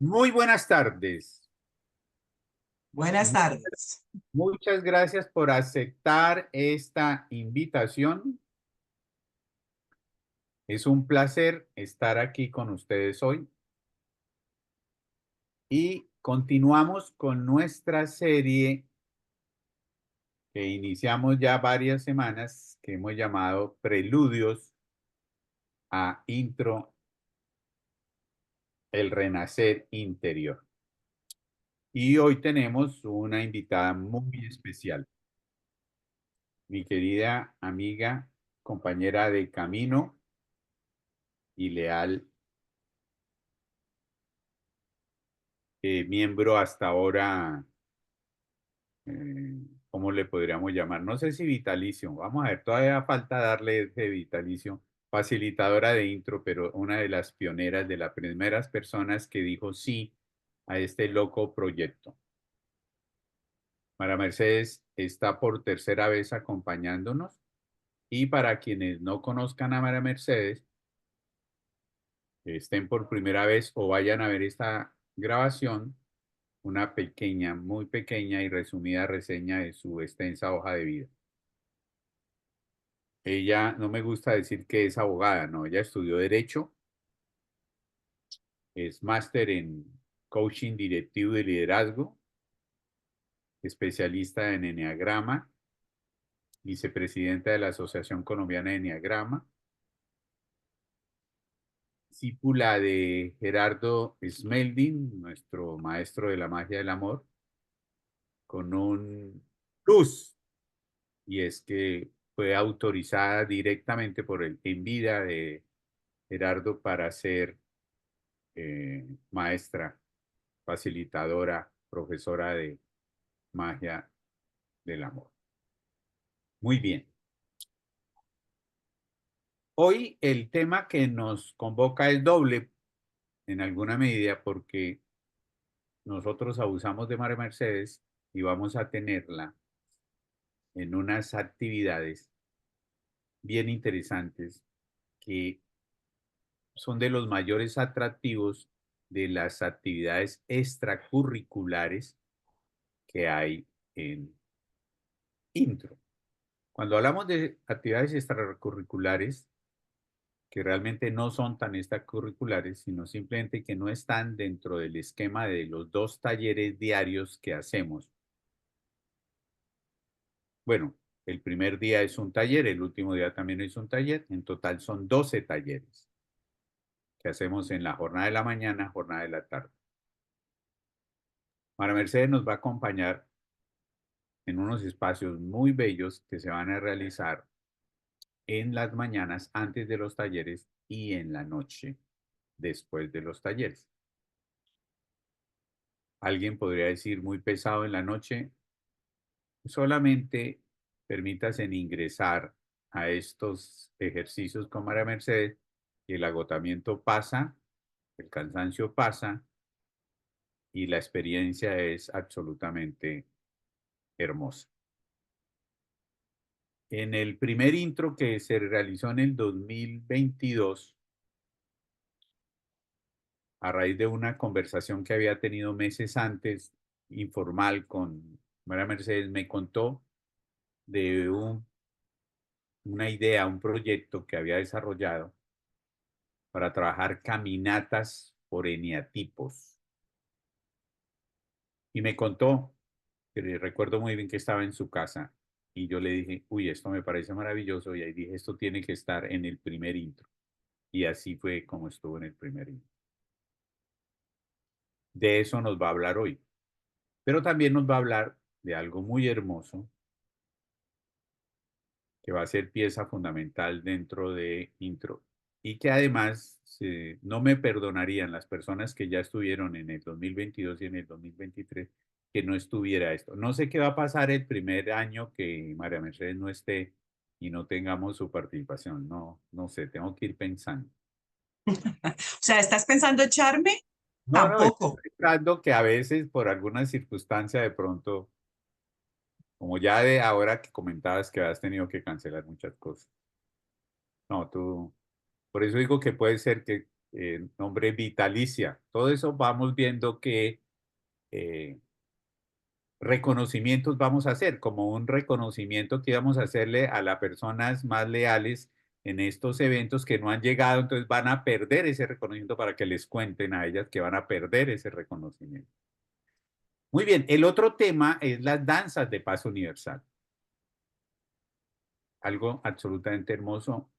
Muy buenas tardes. Buenas Mu- tardes. Muchas gracias por aceptar esta invitación. Es un placer estar aquí con ustedes hoy y continuamos con nuestra serie que iniciamos ya varias semanas que hemos llamado Preludios a Intro, el Renacer Interior. Y hoy tenemos una invitada muy especial, mi querida amiga, compañera de camino y leal miembro hasta ahora, ¿cómo le podríamos llamar? No sé si vitalicio, vamos a ver, todavía falta darle ese vitalicio, facilitadora de intro, pero una de las pioneras, de las primeras personas que dijo sí a este loco proyecto. Mara Mercedes está por tercera vez acompañándonos y para quienes no conozcan a Mara Mercedes, estén por primera vez o vayan a ver esta grabación, una pequeña, muy pequeña y resumida reseña de su extensa hoja de vida. Ella, no me gusta decir que es abogada, no, ella estudió Derecho, es máster en Coaching Directivo de Liderazgo, especialista en Enneagrama, vicepresidenta de la Asociación Colombiana de Enneagrama, discípula de Gerardo Smeldin, nuestro maestro de la magia del amor, con un plus, y es que fue autorizada directamente por el en vida de Gerardo para ser maestra, facilitadora, profesora de magia del amor. Muy bien. Hoy el tema que nos convoca es doble en alguna medida porque nosotros abusamos de María Mercedes y vamos a tenerla en unas actividades bien interesantes que son de los mayores atractivos de las actividades extracurriculares que hay en Intro. Cuando hablamos de actividades extracurriculares, que realmente no son tan extracurriculares, sino simplemente que no están dentro del esquema de los 2 talleres diarios que hacemos. Bueno, el primer día es un taller, el último día también es un taller, en total son 12 talleres que hacemos en la jornada de la mañana, jornada de la tarde. Mara Mercedes nos va a acompañar en unos espacios muy bellos que se van a realizar en las mañanas antes de los talleres y en la noche después de los talleres. Alguien podría decir muy pesado en la noche, solamente permítase ingresar a estos ejercicios con María Mercedes y el agotamiento pasa, el cansancio pasa y la experiencia es absolutamente hermosa. En el primer intro que se realizó en el 2022, a raíz de una conversación que había tenido meses antes, informal, con María Mercedes, me contó de una idea, un proyecto que había desarrollado para trabajar caminatas por eneatipos. Y me contó, que recuerdo muy bien que estaba en su casa, y yo le dije, uy, esto me parece maravilloso, y ahí dije, esto tiene que estar en el primer intro. Y así fue como estuvo en el primer intro. De eso nos va a hablar hoy. Pero también nos va a hablar de algo muy hermoso que va a ser pieza fundamental dentro de intro y que además no me perdonarían las personas que ya estuvieron en el 2022 y en el 2023 que no estuviera esto. No sé qué va a pasar el primer año que María Mercedes no esté y no tengamos su participación. No, no sé, tengo que ir pensando. O sea, ¿estás pensando echarme? No, no, estoy Tampoco. pensando que a veces por alguna circunstancia de pronto, como ya de ahora que comentabas que has tenido que cancelar muchas cosas. No, tú, por eso digo que puede ser que nombre vitalicia. Todo eso vamos viendo que eh, reconocimientos vamos a hacer, como un reconocimiento que vamos a hacerle a las personas más leales en estos eventos que no han llegado, entonces van a perder ese reconocimiento para que les cuenten a ellas que van a perder ese reconocimiento. Muy bien, el otro tema es las danzas de paso universal. Algo absolutamente hermoso,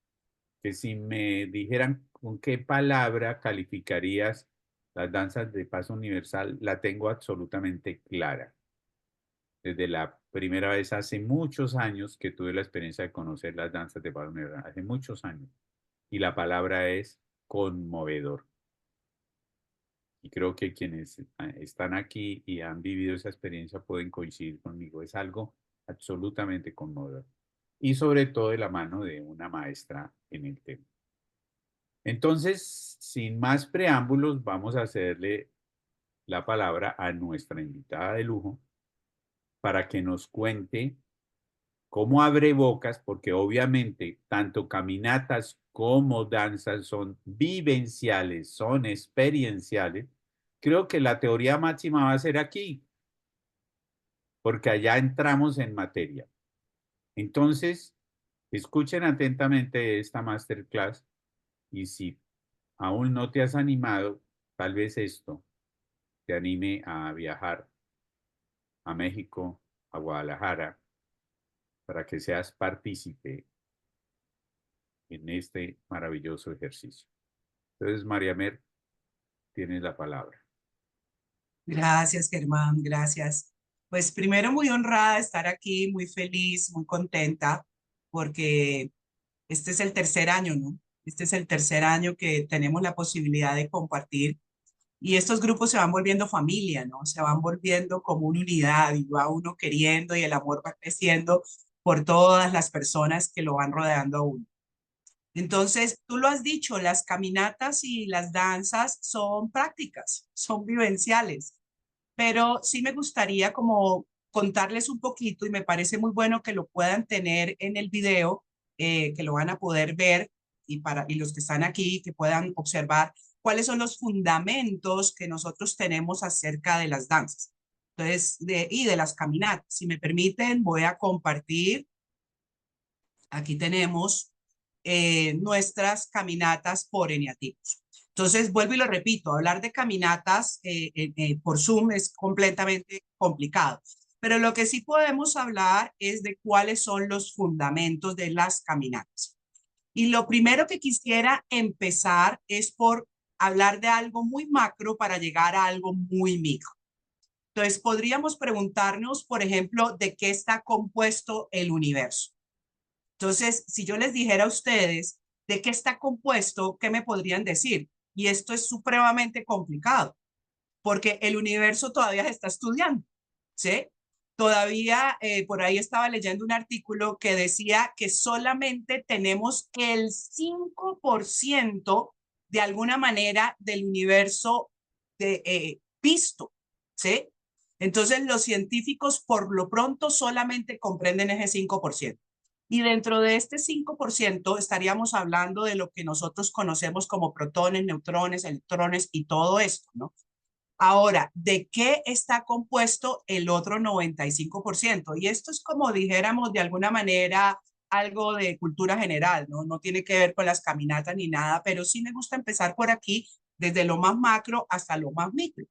que si me dijeran con qué palabra calificarías las danzas de paso universal, la tengo absolutamente clara. Desde la primera vez hace muchos años que tuve la experiencia de conocer las danzas de paso universal, hace muchos años. Y la palabra es conmovedor. Y creo que quienes están aquí y han vivido esa experiencia pueden coincidir conmigo. Es algo absolutamente conmovedor. Y sobre todo de la mano de una maestra en el tema. Entonces, sin más preámbulos, vamos a hacerle la palabra a nuestra invitada de lujo para que nos cuente cómo abre bocas, porque obviamente tanto caminatas como danzas son vivenciales, son experienciales. Creo que la teoría máxima va a ser aquí, porque allá entramos en materia. Entonces, escuchen atentamente esta masterclass y si aún no te has animado, tal vez esto te anime a viajar a México, a Guadalajara, para que seas partícipe en este maravilloso ejercicio. Entonces, María Mer, tienes la palabra. Gracias, Germán, gracias. Pues primero muy honrada de estar aquí, muy feliz, muy contenta, porque este es el tercer año, ¿no? Este es el tercer año que tenemos la posibilidad de compartir y estos grupos se van volviendo familia, ¿no? Se van volviendo como una unidad y va uno queriendo y el amor va creciendo por todas las personas que lo van rodeando a uno. Entonces, tú lo has dicho, las caminatas y las danzas son prácticas, son vivenciales, pero sí me gustaría como contarles un poquito y me parece muy bueno que lo puedan tener en el video, que lo van a poder ver y los que están aquí que puedan observar cuáles son los fundamentos que nosotros tenemos acerca de las danzas. Entonces, y de las caminatas. Si me permiten, voy a compartir. Aquí tenemos nuestras caminatas por eneatipos. Entonces, vuelvo y lo repito, hablar de caminatas por Zoom es completamente complicado, pero lo que sí podemos hablar es de cuáles son los fundamentos de las caminatas. Y lo primero que quisiera empezar es por hablar de algo muy macro para llegar a algo muy micro. Entonces, podríamos preguntarnos, por ejemplo, de qué está compuesto el universo. Entonces, si yo les dijera a ustedes de qué está compuesto, ¿qué me podrían decir? Y esto es supremamente complicado, porque el universo todavía se está estudiando, ¿sí? Todavía por ahí estaba leyendo un artículo que decía que solamente tenemos el 5% de alguna manera del universo visto, ¿sí? Entonces los científicos por lo pronto solamente comprenden ese 5%. Y dentro de este 5% estaríamos hablando de lo que nosotros conocemos como protones, neutrones, electrones y todo esto, ¿no? Ahora, ¿de qué está compuesto el otro 95%? Y esto es como dijéramos de alguna manera algo de cultura general, ¿no? No tiene que ver con las caminatas ni nada, pero sí me gusta empezar por aquí, desde lo más macro hasta lo más micro,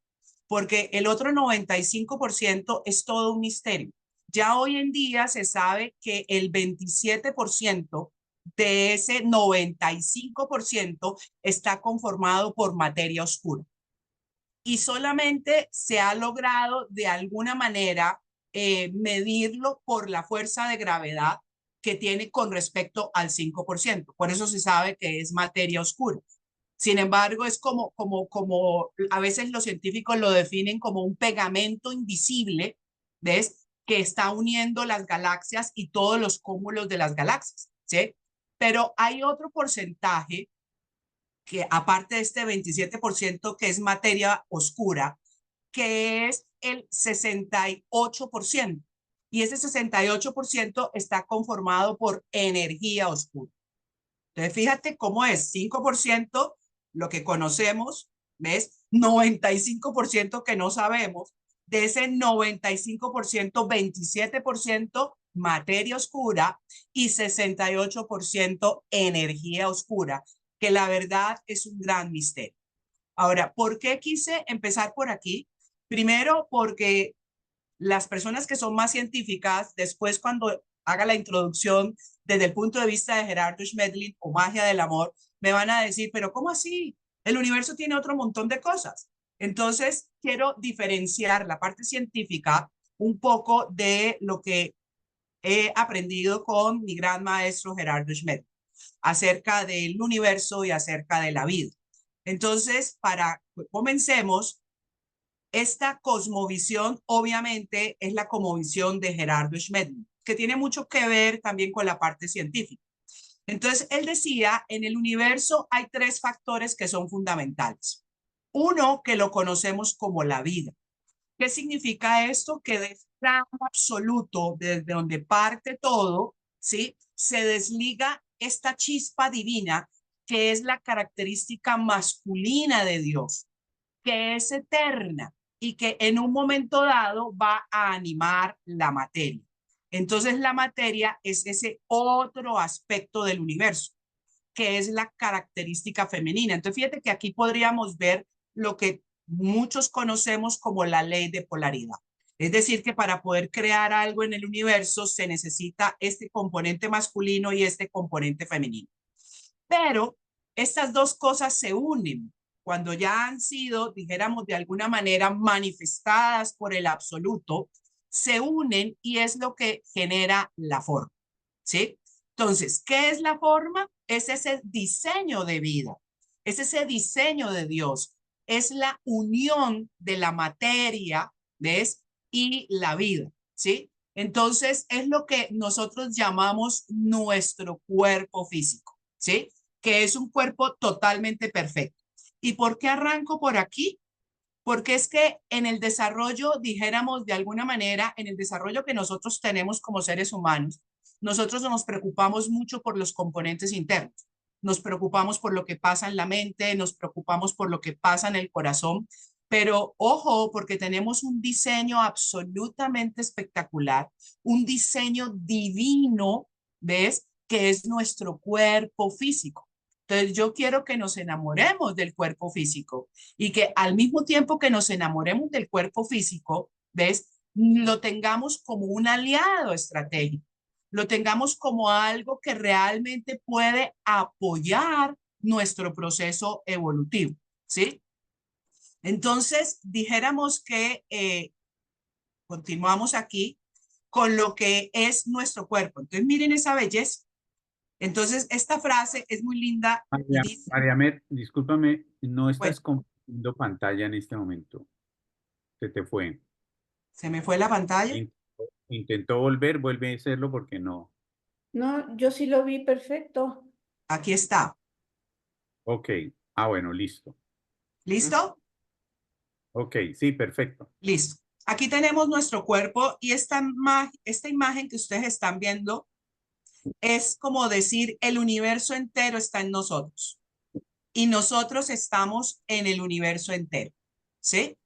porque el otro 95% es todo un misterio. Ya hoy en día se sabe que el 27% de ese 95% está conformado por materia oscura y solamente se ha logrado de alguna manera medirlo por la fuerza de gravedad que tiene con respecto al 5%. Por eso se sabe que es materia oscura. Sin embargo, es como a veces los científicos lo definen como un pegamento invisible, ¿ves? Que está uniendo las galaxias y todos los cúmulos de las galaxias, ¿sí? Pero hay otro porcentaje que aparte de este 27% que es materia oscura, que es el 68%. Y ese 68% está conformado por energía oscura. Entonces, fíjate cómo es 5% lo que conocemos, ¿ves? 95% que no sabemos. De ese 95%, 27% materia oscura y 68% energía oscura, que la verdad es un gran misterio. Ahora, ¿por qué quise empezar por aquí? Primero, porque las personas que son más científicas, después cuando haga la introducción desde el punto de vista de Gerardo Schmedlin o magia del amor, me van a decir, pero ¿cómo así? El universo tiene otro montón de cosas. Entonces, quiero diferenciar la parte científica un poco de lo que he aprendido con mi gran maestro Gerardo Schmedlin acerca del universo y acerca de la vida. Entonces, para comencemos, esta cosmovisión obviamente es la cosmovisión de Gerardo Schmedlin, que tiene mucho que ver también con la parte científica. Entonces, él decía, en el universo hay tres factores que son fundamentales. Uno, que lo conocemos como la vida. ¿Qué significa esto? Que de plan absoluto, desde donde parte todo, ¿sí? Se desliga esta chispa divina que es la característica masculina de Dios, que es eterna y que en un momento dado va a animar la materia. Entonces la materia es ese otro aspecto del universo, que es la característica femenina. Entonces fíjate que aquí podríamos ver lo que muchos conocemos como la ley de polaridad. Es decir, que para poder crear algo en el universo se necesita este componente masculino y este componente femenino. Pero estas dos cosas se unen cuando ya han sido, dijéramos, de alguna manera manifestadas por el absoluto, se unen y es lo que genera la forma, ¿sí? Entonces, ¿qué es la forma? Es ese diseño de vida, es ese diseño de Dios, es la unión de la materia, ¿ves? Y la vida, ¿sí? Entonces, es lo que nosotros llamamos nuestro cuerpo físico, ¿sí? Que es un cuerpo totalmente perfecto. ¿Y por qué arranco por aquí? Porque es que en el desarrollo, dijéramos de alguna manera, en el desarrollo que nosotros tenemos como seres humanos, nosotros nos preocupamos mucho por los componentes internos. Nos preocupamos por lo que pasa en la mente, nos preocupamos por lo que pasa en el corazón, pero ojo, porque tenemos un diseño absolutamente espectacular, un diseño divino, ¿ves? Que es nuestro cuerpo físico. Entonces, yo quiero que nos enamoremos del cuerpo físico y que al mismo tiempo que nos enamoremos del cuerpo físico, ¿ves? Lo tengamos como un aliado estratégico, lo tengamos como algo que realmente puede apoyar nuestro proceso evolutivo, ¿sí? Entonces, dijéramos que continuamos aquí con lo que es nuestro cuerpo. Entonces, miren esa belleza. Entonces, esta frase es muy linda y dice, Mariamet, discúlpame, no bueno, estás compartiendo pantalla en este momento. Se te fue. se me fue la pantalla. Intentó volver, vuelve a hacerlo porque no. No, yo sí lo vi perfecto. Aquí está. Ok. Ah, bueno, listo. ¿Listo? Ok, sí, perfecto. Listo. Aquí tenemos nuestro cuerpo y esta imagen que ustedes están viendo es como decir el universo entero está en nosotros y nosotros estamos en el universo entero, ¿sí?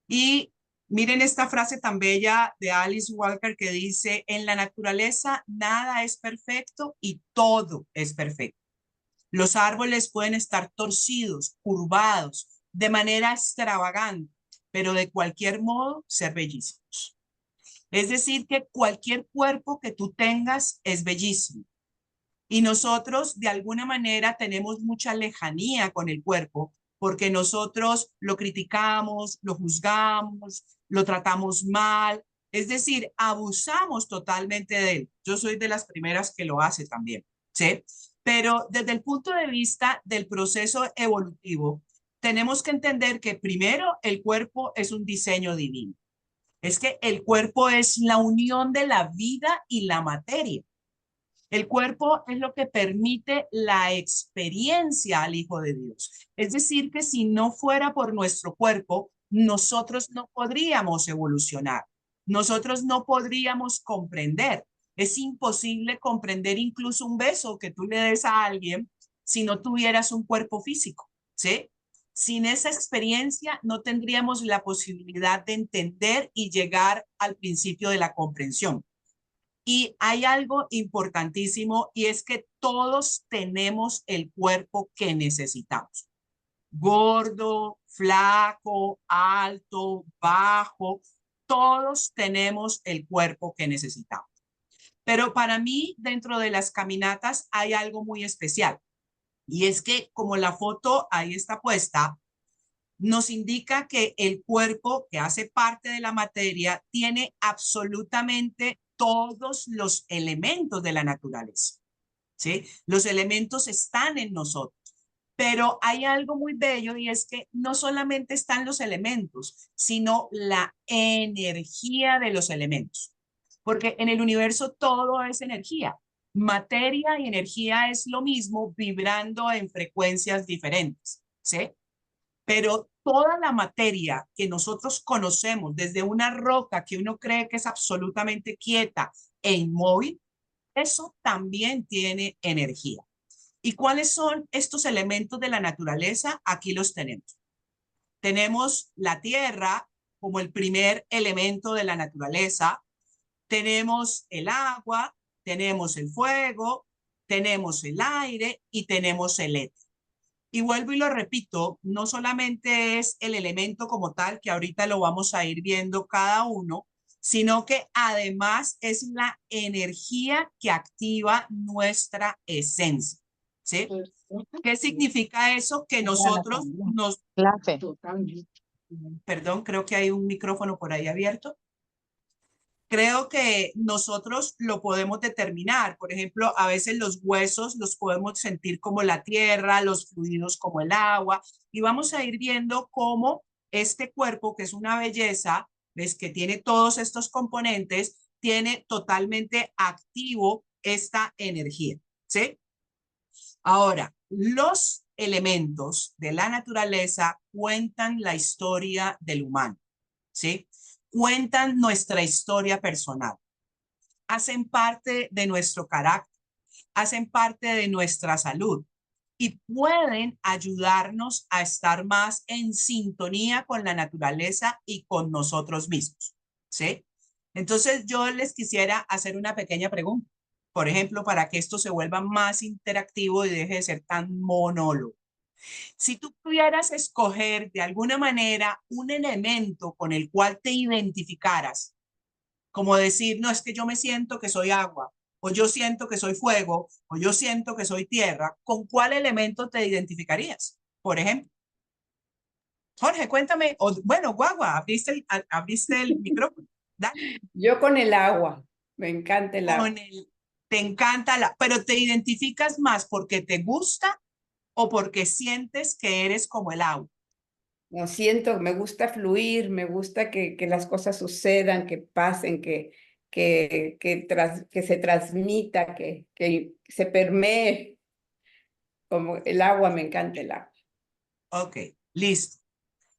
Y miren esta frase tan bella de Alice Walker que dice, en la naturaleza nada es perfecto y todo es perfecto. Los árboles pueden estar torcidos, curvados, de manera extravagante, pero de cualquier modo ser bellísimos. Es decir, que cualquier cuerpo que tú tengas es bellísimo. Y nosotros de alguna manera tenemos mucha lejanía con el cuerpo porque nosotros lo criticamos, lo juzgamos, lo tratamos mal, es decir, abusamos totalmente de él. Yo soy de las primeras que lo hace también, ¿sí? Pero desde el punto de vista del proceso evolutivo, tenemos que entender que primero el cuerpo es un diseño divino. Es que el cuerpo es la unión de la vida y la materia. El cuerpo es lo que permite la experiencia al Hijo de Dios. Es decir, que si no fuera por nuestro cuerpo, nosotros no podríamos evolucionar. Nosotros no podríamos comprender. Es imposible comprender incluso un beso que tú le des a alguien si no tuvieras un cuerpo físico. ¿sí? Sin esa experiencia no tendríamos la posibilidad de entender y llegar al principio de la comprensión. Y hay algo importantísimo y es que todos tenemos el cuerpo que necesitamos. Gordo, flaco, alto, bajo, todos tenemos el cuerpo que necesitamos. Pero para mí, dentro de las caminatas hay algo muy especial. Y es que como la foto ahí está puesta, nos indica que el cuerpo que hace parte de la materia tiene absolutamente todos los elementos de la naturaleza, ¿sí? Los elementos están en nosotros. Pero hay algo muy bello y es que no solamente están los elementos, sino la energía de los elementos. Porque en el universo todo es energía. Materia y energía es lo mismo, vibrando en frecuencias diferentes, ¿sí? Pero toda la materia que nosotros conocemos, desde una roca que uno cree que es absolutamente quieta e inmóvil, eso también tiene energía. ¿Y cuáles son estos elementos de la naturaleza? Aquí los tenemos. Tenemos la tierra como el primer elemento de la naturaleza, tenemos el agua, tenemos el fuego, tenemos el aire y tenemos el éter. Y vuelvo y lo repito, no solamente es el elemento como tal, que ahorita lo vamos a ir viendo cada uno, sino que además es la energía que activa nuestra esencia. ¿Sí? ¿Qué significa eso? Que nosotros nos... Clase. Perdón, creo que hay un micrófono por ahí abierto. Creo que nosotros lo podemos determinar. Por ejemplo, a veces los huesos los podemos sentir como la tierra, los fluidos como el agua, y vamos a ir viendo cómo este cuerpo, que es una belleza, ves que tiene todos estos componentes, tiene totalmente activo esta energía, ¿sí? Ahora, los elementos de la naturaleza cuentan la historia del humano, ¿sí? Cuentan nuestra historia personal, hacen parte de nuestro carácter, hacen parte de nuestra salud y pueden ayudarnos a estar más en sintonía con la naturaleza y con nosotros mismos, ¿sí? Entonces yo les quisiera hacer una pequeña pregunta, por ejemplo, para que esto se vuelva más interactivo y deje de ser tan monólogo. Si tú pudieras escoger de alguna manera un elemento con el cual te identificaras, como decir, no, es que yo me siento que soy agua, o yo siento que soy fuego, o yo siento que soy tierra, ¿con cuál elemento te identificarías? Por ejemplo, Jorge, cuéntame, o bueno, Guagua, abriste el micrófono. Dale. Yo con el agua, me encanta el agua. Te encanta pero te identificas más porque te gusta o porque sientes que eres como el agua. No siento, me gusta fluir, me gusta que las cosas sucedan, que pasen, que se transmita, que se permee. Como el agua, me encanta el agua. Ok, listo.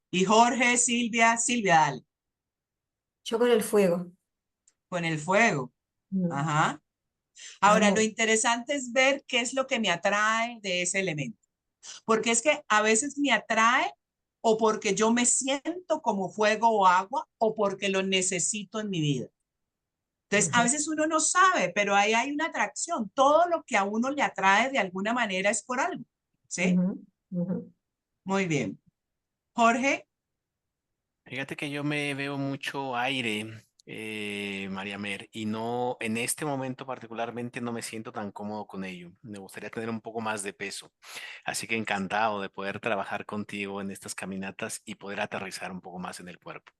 Y Jorge, Silvia, dale. Yo con el fuego. Con el fuego. Ajá. Ahora, lo interesante es ver qué es lo que me atrae de ese elemento. Porque es que a veces me atrae o porque yo me siento como fuego o agua o porque lo necesito en mi vida. Entonces, a veces uno no sabe, pero ahí hay una atracción. Todo lo que a uno le atrae de alguna manera es por algo. ¿Sí? Muy bien. Jorge. Fíjate que yo me veo mucho aire, María Mer, y no, en este momento particularmente no me siento tan cómodo con ello. Me gustaría tener un poco más de peso. Así que encantado de poder trabajar contigo en estas caminatas y poder aterrizar un poco más en el cuerpo.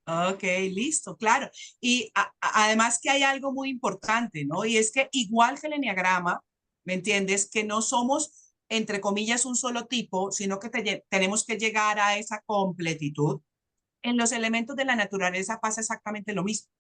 Ok, listo, claro. Y además que hay algo muy importante, ¿no? Y es que igual que el enneagrama, ¿me entiendes? Que no somos, entre comillas, un solo tipo, sino que tenemos que llegar a esa completitud. En los elementos de la naturaleza pasa exactamente lo mismo.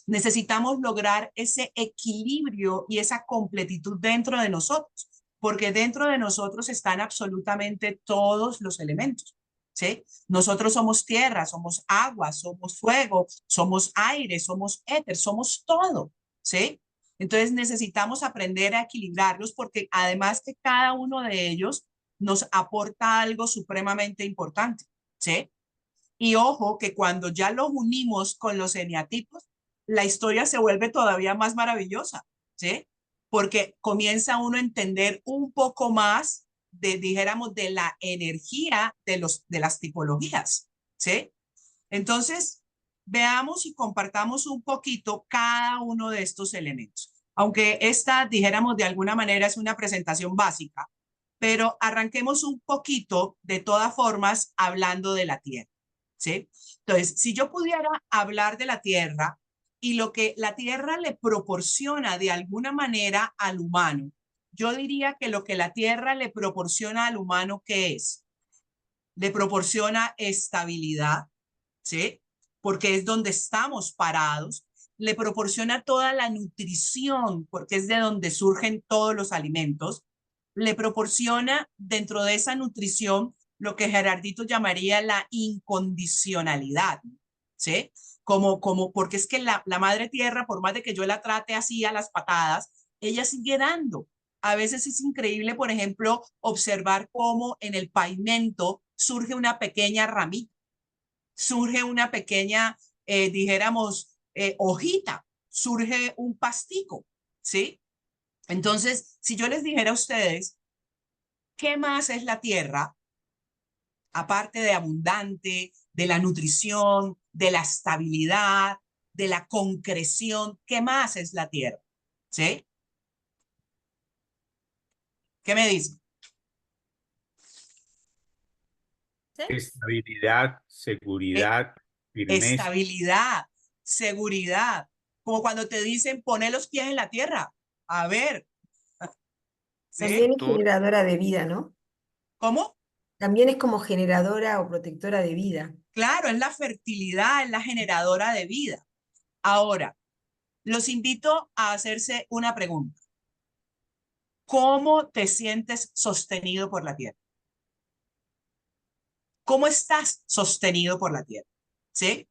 Necesitamos lograr ese equilibrio y esa completitud dentro de nosotros, porque dentro de nosotros están absolutamente todos los elementos. ¿Sí? Nosotros somos tierra, somos agua, somos fuego, somos aire, somos éter, somos todo. ¿Sí? Entonces necesitamos aprender a equilibrarlos porque además que cada uno de ellos nos aporta algo supremamente importante, ¿sí? Y ojo que cuando ya los unimos con los eneatipos, la historia se vuelve todavía más maravillosa, ¿sí? Porque comienza uno a entender un poco más de, dijéramos, de la energía de las tipologías, ¿sí? Entonces, veamos y compartamos un poquito cada uno de estos elementos. Aunque esta, dijéramos, de alguna manera es una presentación básica, pero arranquemos un poquito, de todas formas, hablando de la Tierra, ¿sí? Entonces, si yo pudiera hablar de la Tierra y lo que la Tierra le proporciona de alguna manera al humano, yo diría que lo que la Tierra le proporciona al humano, ¿qué es? Le proporciona estabilidad, ¿sí? Porque es donde estamos parados. Le proporciona toda la nutrición, porque es de donde surgen todos los alimentos. Le proporciona dentro de esa nutrición lo que Gerardito llamaría la incondicionalidad, ¿sí? Porque es que la madre tierra, por más de que yo la trate así a las patadas, ella sigue dando. A veces es increíble, por ejemplo, observar cómo en el pavimento surge una pequeña ramita, surge una pequeña, dijéramos, hojita, surge un pastico, ¿sí? Entonces, si yo les dijera a ustedes, ¿qué más es la tierra? Aparte de abundante, de la nutrición, de la estabilidad, de la concreción, ¿qué más es la tierra? ¿Sí? ¿Qué me dicen? ¿Sí? Estabilidad, Eh, seguridad, firmeza. estabilidad, seguridad, como cuando te dicen poner los pies en la tierra. A ver, ¿sí? También es Tú, generadora de vida, ¿no? ¿Cómo? También es como generadora o protectora de vida. Claro, es la fertilidad, es la generadora de vida. Ahora, los invito a hacerse una pregunta. ¿Cómo te sientes sostenido por la tierra? ¿Cómo estás sostenido por la tierra? ¿Sí?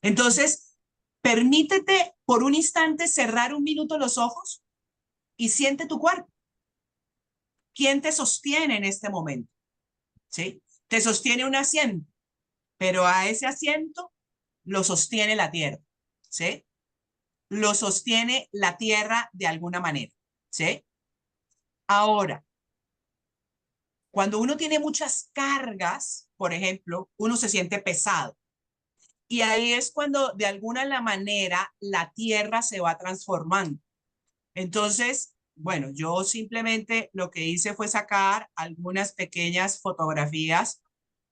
Entonces, permítete por un instante cerrar un minuto los ojos y siente tu cuerpo. ¿Quién te sostiene en este momento? ¿Sí? Te sostiene un asiento, pero a ese asiento lo sostiene la tierra. ¿Sí? Lo sostiene la tierra de alguna manera. ¿Sí? Ahora, cuando uno tiene muchas cargas, por ejemplo, uno se siente pesado. Y ahí es cuando de alguna manera la tierra se va transformando. Entonces, bueno, yo simplemente lo que hice fue sacar algunas pequeñas fotografías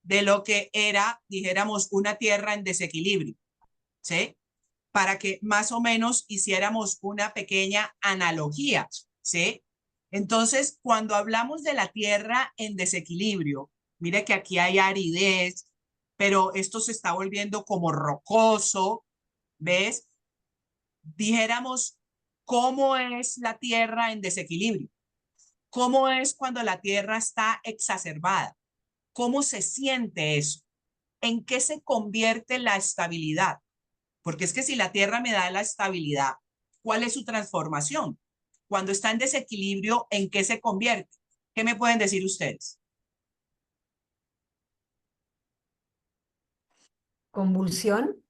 de lo que era, dijéramos, una tierra en desequilibrio, ¿sí? Para que más o menos hiciéramos una pequeña analogía, ¿sí? Entonces, cuando hablamos de la tierra en desequilibrio, mire que aquí hay aridez, pero esto se está volviendo como rocoso, ¿ves? Dijéramos, ¿cómo es la tierra en desequilibrio? ¿Cómo es cuando la tierra está exacerbada? ¿Cómo se siente eso? ¿En qué se convierte la estabilidad? Porque es que si la tierra me da la estabilidad, ¿cuál es su transformación? Cuando está en desequilibrio, ¿en qué se convierte? ¿Qué me pueden decir ustedes? Convulsión.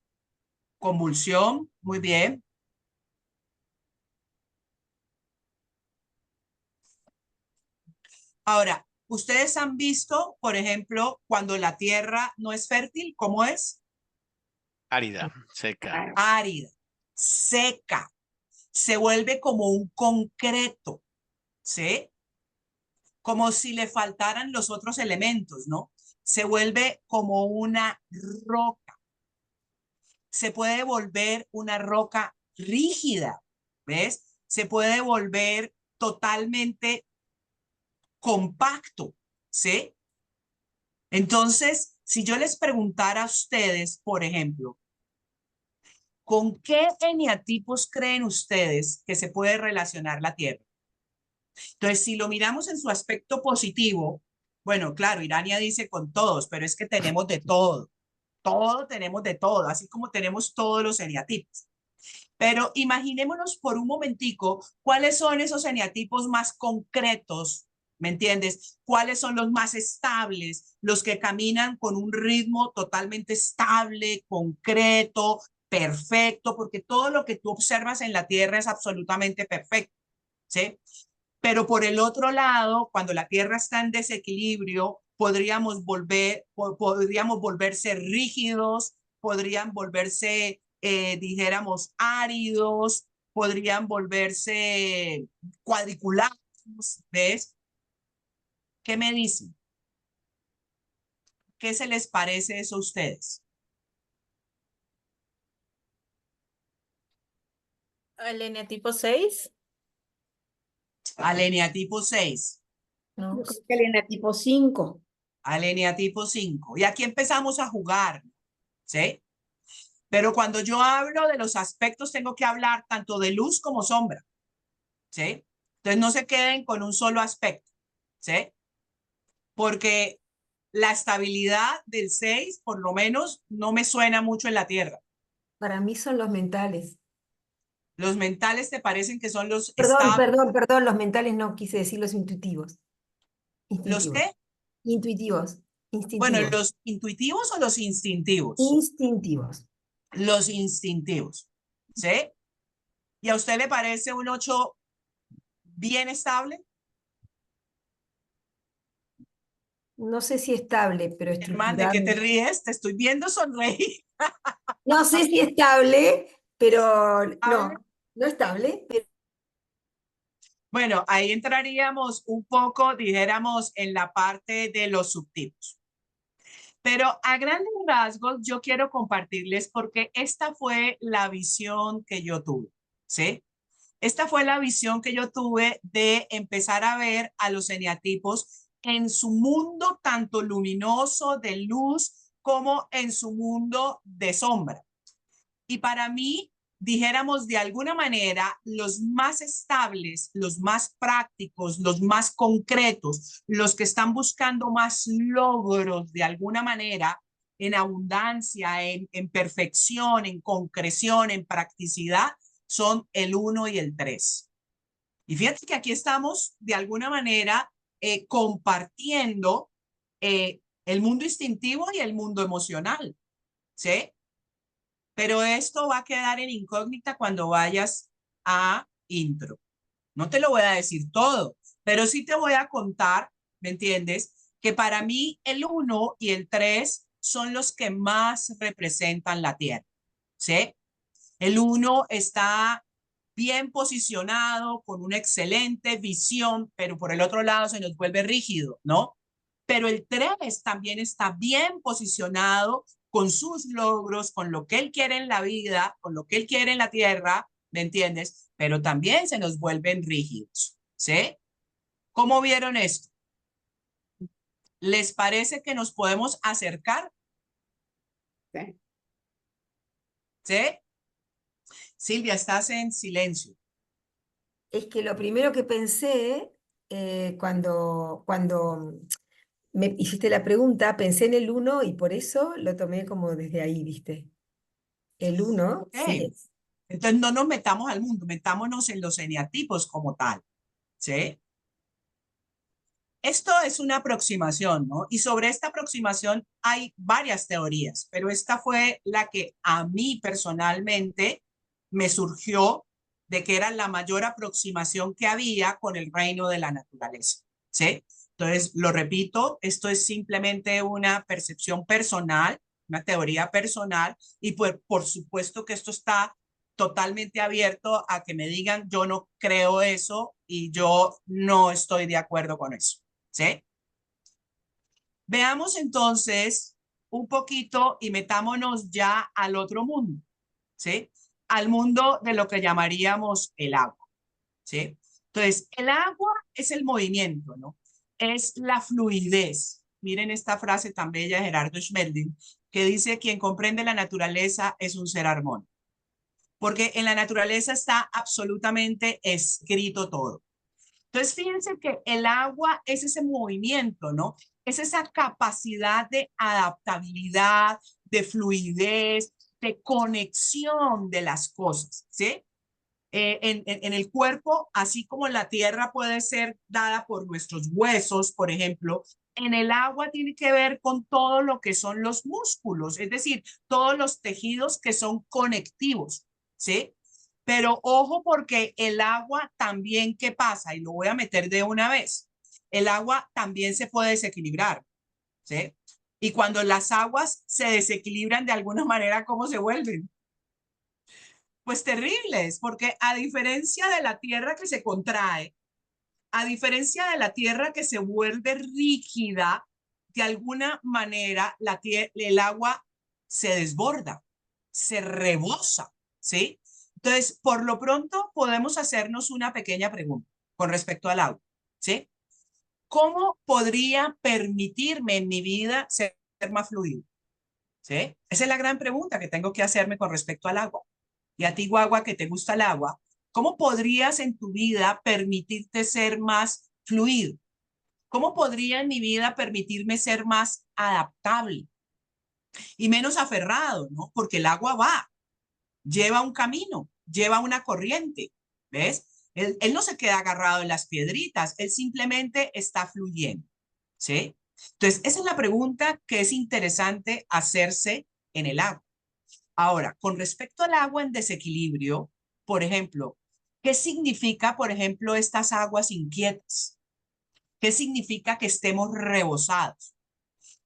Convulsión, muy bien. Ahora, ¿ustedes han visto, por ejemplo, cuando la tierra no es fértil, cómo es? árida, seca. Árida, seca, se vuelve como un concreto, ¿sí? Como si le faltaran los otros elementos, ¿no? Se vuelve como una roca. Se puede volver una roca rígida, ¿ves? Se puede volver totalmente compacto, ¿sí? Entonces, si yo les preguntara a ustedes, por ejemplo, ¿con qué eneatipos creen ustedes que se puede relacionar la Tierra? Entonces, si lo miramos en su aspecto positivo, bueno, claro, Irania dice con todos, pero es que tenemos de todo tenemos de todo, así como tenemos todos los eneatipos. Pero imaginémonos por un momentico cuáles son esos eneatipos más concretos, ¿Me entiendes? ¿Cuáles son los más estables? Los que caminan con un ritmo totalmente estable, concreto, perfecto, porque todo lo que tú observas en la Tierra es absolutamente perfecto, ¿sí? Pero por el otro lado, cuando la Tierra está en desequilibrio, podríamos volverse rígidos, podrían volverse, dijéramos, áridos, podrían volverse cuadriculados, ¿ves? ¿Qué me dicen? ¿Qué se les parece eso a ustedes? ¿Al eneatipo 6? Al eneatipo 6, No. Yo creo que el eneatipo 5. al eneatipo 5. Y aquí empezamos a jugar, ¿sí? Pero cuando yo hablo de los aspectos, tengo que hablar tanto de luz como sombra, ¿sí? Entonces no se queden con un solo aspecto, ¿sí? Porque la estabilidad del 6, por lo menos, no me suena mucho en la Tierra. Para mí son los mentales. Los mentales te parecen que son los Perdón, estables. perdón, los mentales no quise decir los intuitivos. ¿Los Instintivos. qué? Intuitivos. Bueno, Instintivos. ¿los intuitivos o los instintivos? Instintivos. Los instintivos, ¿sí? ¿Y a usted le parece un 8 bien estable? No sé si estable, pero Germán, ¿de qué estructurado. te ríes? Te estoy viendo sonreír. No sé si estable, pero ¿Estable? no estable, pero Bueno, ahí entraríamos un poco, dijéramos, en la parte de los subtipos. Pero a grandes rasgos, yo quiero compartirles porque esta fue la visión que yo tuve, ¿sí? Esta fue la visión que yo tuve de empezar a ver a los eneatipos en su mundo tanto luminoso de luz como en su mundo de sombra. Y para mí, dijéramos de alguna manera, los más estables, los más prácticos, los más concretos, los que están buscando más logros de alguna manera en abundancia, en perfección, en concreción, en practicidad, son el 1 y el 3. Y fíjate que aquí estamos de alguna manera compartiendo el mundo instintivo y el mundo emocional, ¿sí? Pero esto va a quedar en incógnita cuando vayas a intro. No te lo voy a decir todo, pero sí te voy a contar, ¿me entiendes? Que para mí el 1 y el 3 son los que más representan la Tierra, ¿sí? El 1 está bien posicionado, con una excelente visión, pero por el otro lado se nos vuelve rígido, ¿no? Pero el 3 también está bien posicionado con sus logros, con lo que él quiere en la vida, con lo que él quiere en la tierra, ¿me entiendes? Pero también se nos vuelven rígidos, ¿sí? ¿Cómo vieron esto? ¿Les parece que nos podemos acercar? Sí. ¿Sí? Silvia, estás en silencio. es que lo primero que pensé cuando me hiciste la pregunta, pensé en el 1 y por eso lo tomé como desde ahí, ¿viste? El 1, Ok. sí. Entonces no nos metamos al mundo, metámonos en los eneatipos como tal, ¿sí? Esto es una aproximación, ¿no? Y sobre esta aproximación hay varias teorías, pero esta fue la que a mí personalmente me surgió de que era la mayor aproximación que había con el reino de la naturaleza, ¿sí? Entonces, lo repito, esto es simplemente una percepción personal, una teoría personal, y pues por supuesto que esto está totalmente abierto a que me digan, yo no creo eso y yo no estoy de acuerdo con eso. ¿Sí? Veamos entonces un poquito y metámonos ya al otro mundo, ¿sí? Al mundo de lo que llamaríamos el agua, ¿sí? Entonces, el agua es el movimiento, ¿no? Es la fluidez. Miren esta frase tan bella de Gerardo Schmelding, que dice, quien comprende la naturaleza es un ser armónico. Porque en la naturaleza está absolutamente escrito todo. Entonces, fíjense que el agua es ese movimiento, ¿no? Es esa capacidad de adaptabilidad, de fluidez, de conexión de las cosas, ¿sí? en el cuerpo, así como la tierra puede ser dada por nuestros huesos, por ejemplo, en el agua tiene que ver con todo lo que son los músculos, es decir, todos los tejidos que son conectivos, ¿sí? Pero ojo porque el agua también, ¿qué pasa? Y lo voy a meter de una vez. El agua también se puede desequilibrar, ¿sí? Y cuando las aguas se desequilibran de alguna manera, ¿cómo se vuelven? Pues terribles, porque a diferencia de la tierra que se contrae, a diferencia de la tierra que se vuelve rígida, de alguna manera el agua se desborda, se rebosa, ¿sí? Entonces, por lo pronto podemos hacernos una pequeña pregunta con respecto al agua, ¿sí? ¿Cómo podría permitirme en mi vida ser más fluido? ¿Sí? Esa es la gran pregunta que tengo que hacerme con respecto al agua. Y a ti, guagua, que te gusta el agua, ¿cómo podrías en tu vida permitirte ser más fluido? ¿Cómo podría en mi vida permitirme ser más adaptable y menos aferrado, ¿no? Porque el agua va, lleva un camino, lleva una corriente, ¿ves? Él no se queda agarrado en las piedritas, él simplemente está fluyendo, ¿sí? Entonces, esa es la pregunta que es interesante hacerse en el agua. Ahora, con respecto al agua en desequilibrio, por ejemplo, ¿qué significa, por ejemplo, estas aguas inquietas? ¿Qué significa que estemos rebosados?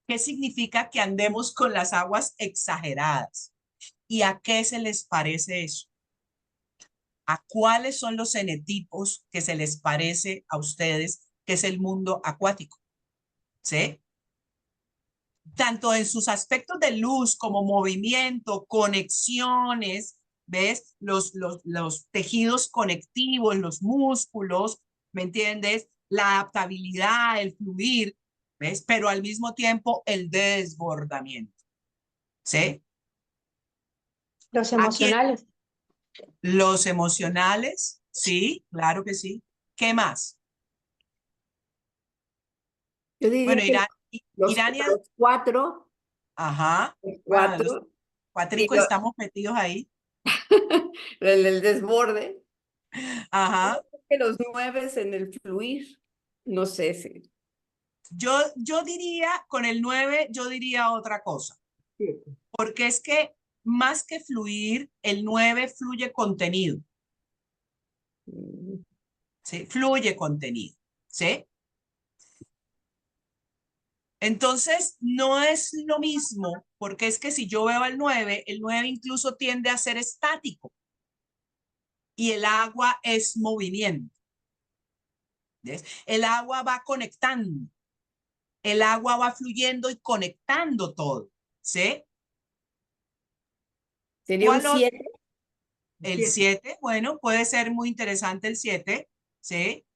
¿Qué significa que andemos con las aguas exageradas? ¿Y a qué se les parece eso? ¿A cuáles son los fenotipos que se les parece a ustedes que es el mundo acuático? ¿Sí? Tanto en sus aspectos de luz como movimiento, conexiones, ¿ves? Los tejidos conectivos, los músculos, ¿me entiendes? La adaptabilidad, el fluir, ¿ves? Pero al mismo tiempo el desbordamiento, ¿sí? Los Aquí emocionales. los emocionales, sí, claro que sí. ¿Qué más? Yo diría Bueno, que Irania, Los cuatro, ajá. los Bueno, los cuatro, y cuatricos estamos metidos ahí. el desborde. Ajá. Que los nueve en el fluir, no sé si. Yo diría, con el 9, yo diría otra cosa, porque es que más que fluir, el 9 fluye contenido, ¿sí? Fluye contenido, ¿sí? Entonces, no es lo mismo, porque es que si yo veo el 9 incluso tiende a ser estático y el agua es movimiento, ¿ves? El agua va conectando, el agua va fluyendo y conectando todo, ¿sí? Sería un ¿Cuál otro? 7. El 7, bueno, puede ser muy interesante el 7, ¿sí?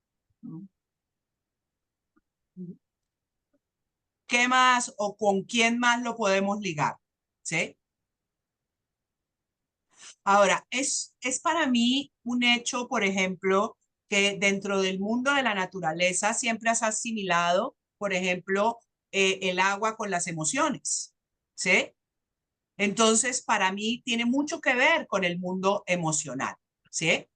¿Qué más o con quién más lo podemos ligar? ¿Sí? Ahora, es para mí un hecho, por ejemplo, que dentro del mundo de la naturaleza siempre has asimilado, por ejemplo, el agua con las emociones, ¿sí? Entonces, para mí tiene mucho que ver con el mundo emocional, ¿sí?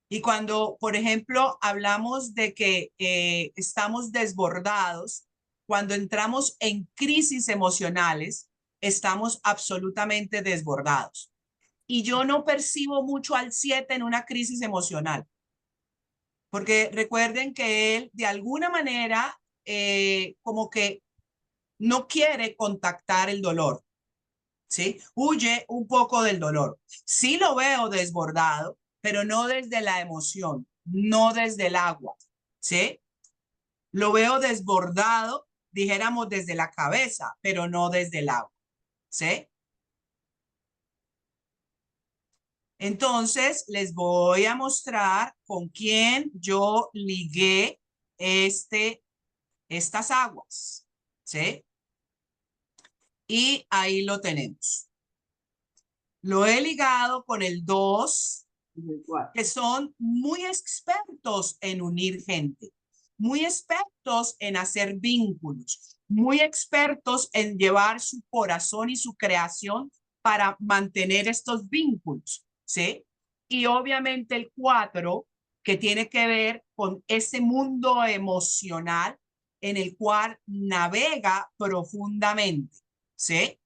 Y cuando, por ejemplo, hablamos de que estamos desbordados, cuando entramos en crisis emocionales, estamos absolutamente desbordados. Y yo no percibo mucho al 7 en una crisis emocional, porque recuerden que él de alguna manera como que no quiere contactar el dolor, ¿sí? Huye un poco del dolor. Sí lo veo desbordado, pero no desde la emoción, no desde el agua, ¿sí? Lo veo desbordado, dijéramos desde la cabeza, pero no desde el agua, ¿sí? Entonces, les voy a mostrar con quién yo ligué estas aguas, ¿sí? Y ahí lo tenemos. Lo he ligado con el 2, que son muy expertos en unir gente, muy expertos en hacer vínculos, muy expertos en llevar su corazón y su creación para mantener estos vínculos, ¿sí? y obviamente el 4, que tiene que ver con ese mundo emocional en el cual navega profundamente, ¿sí?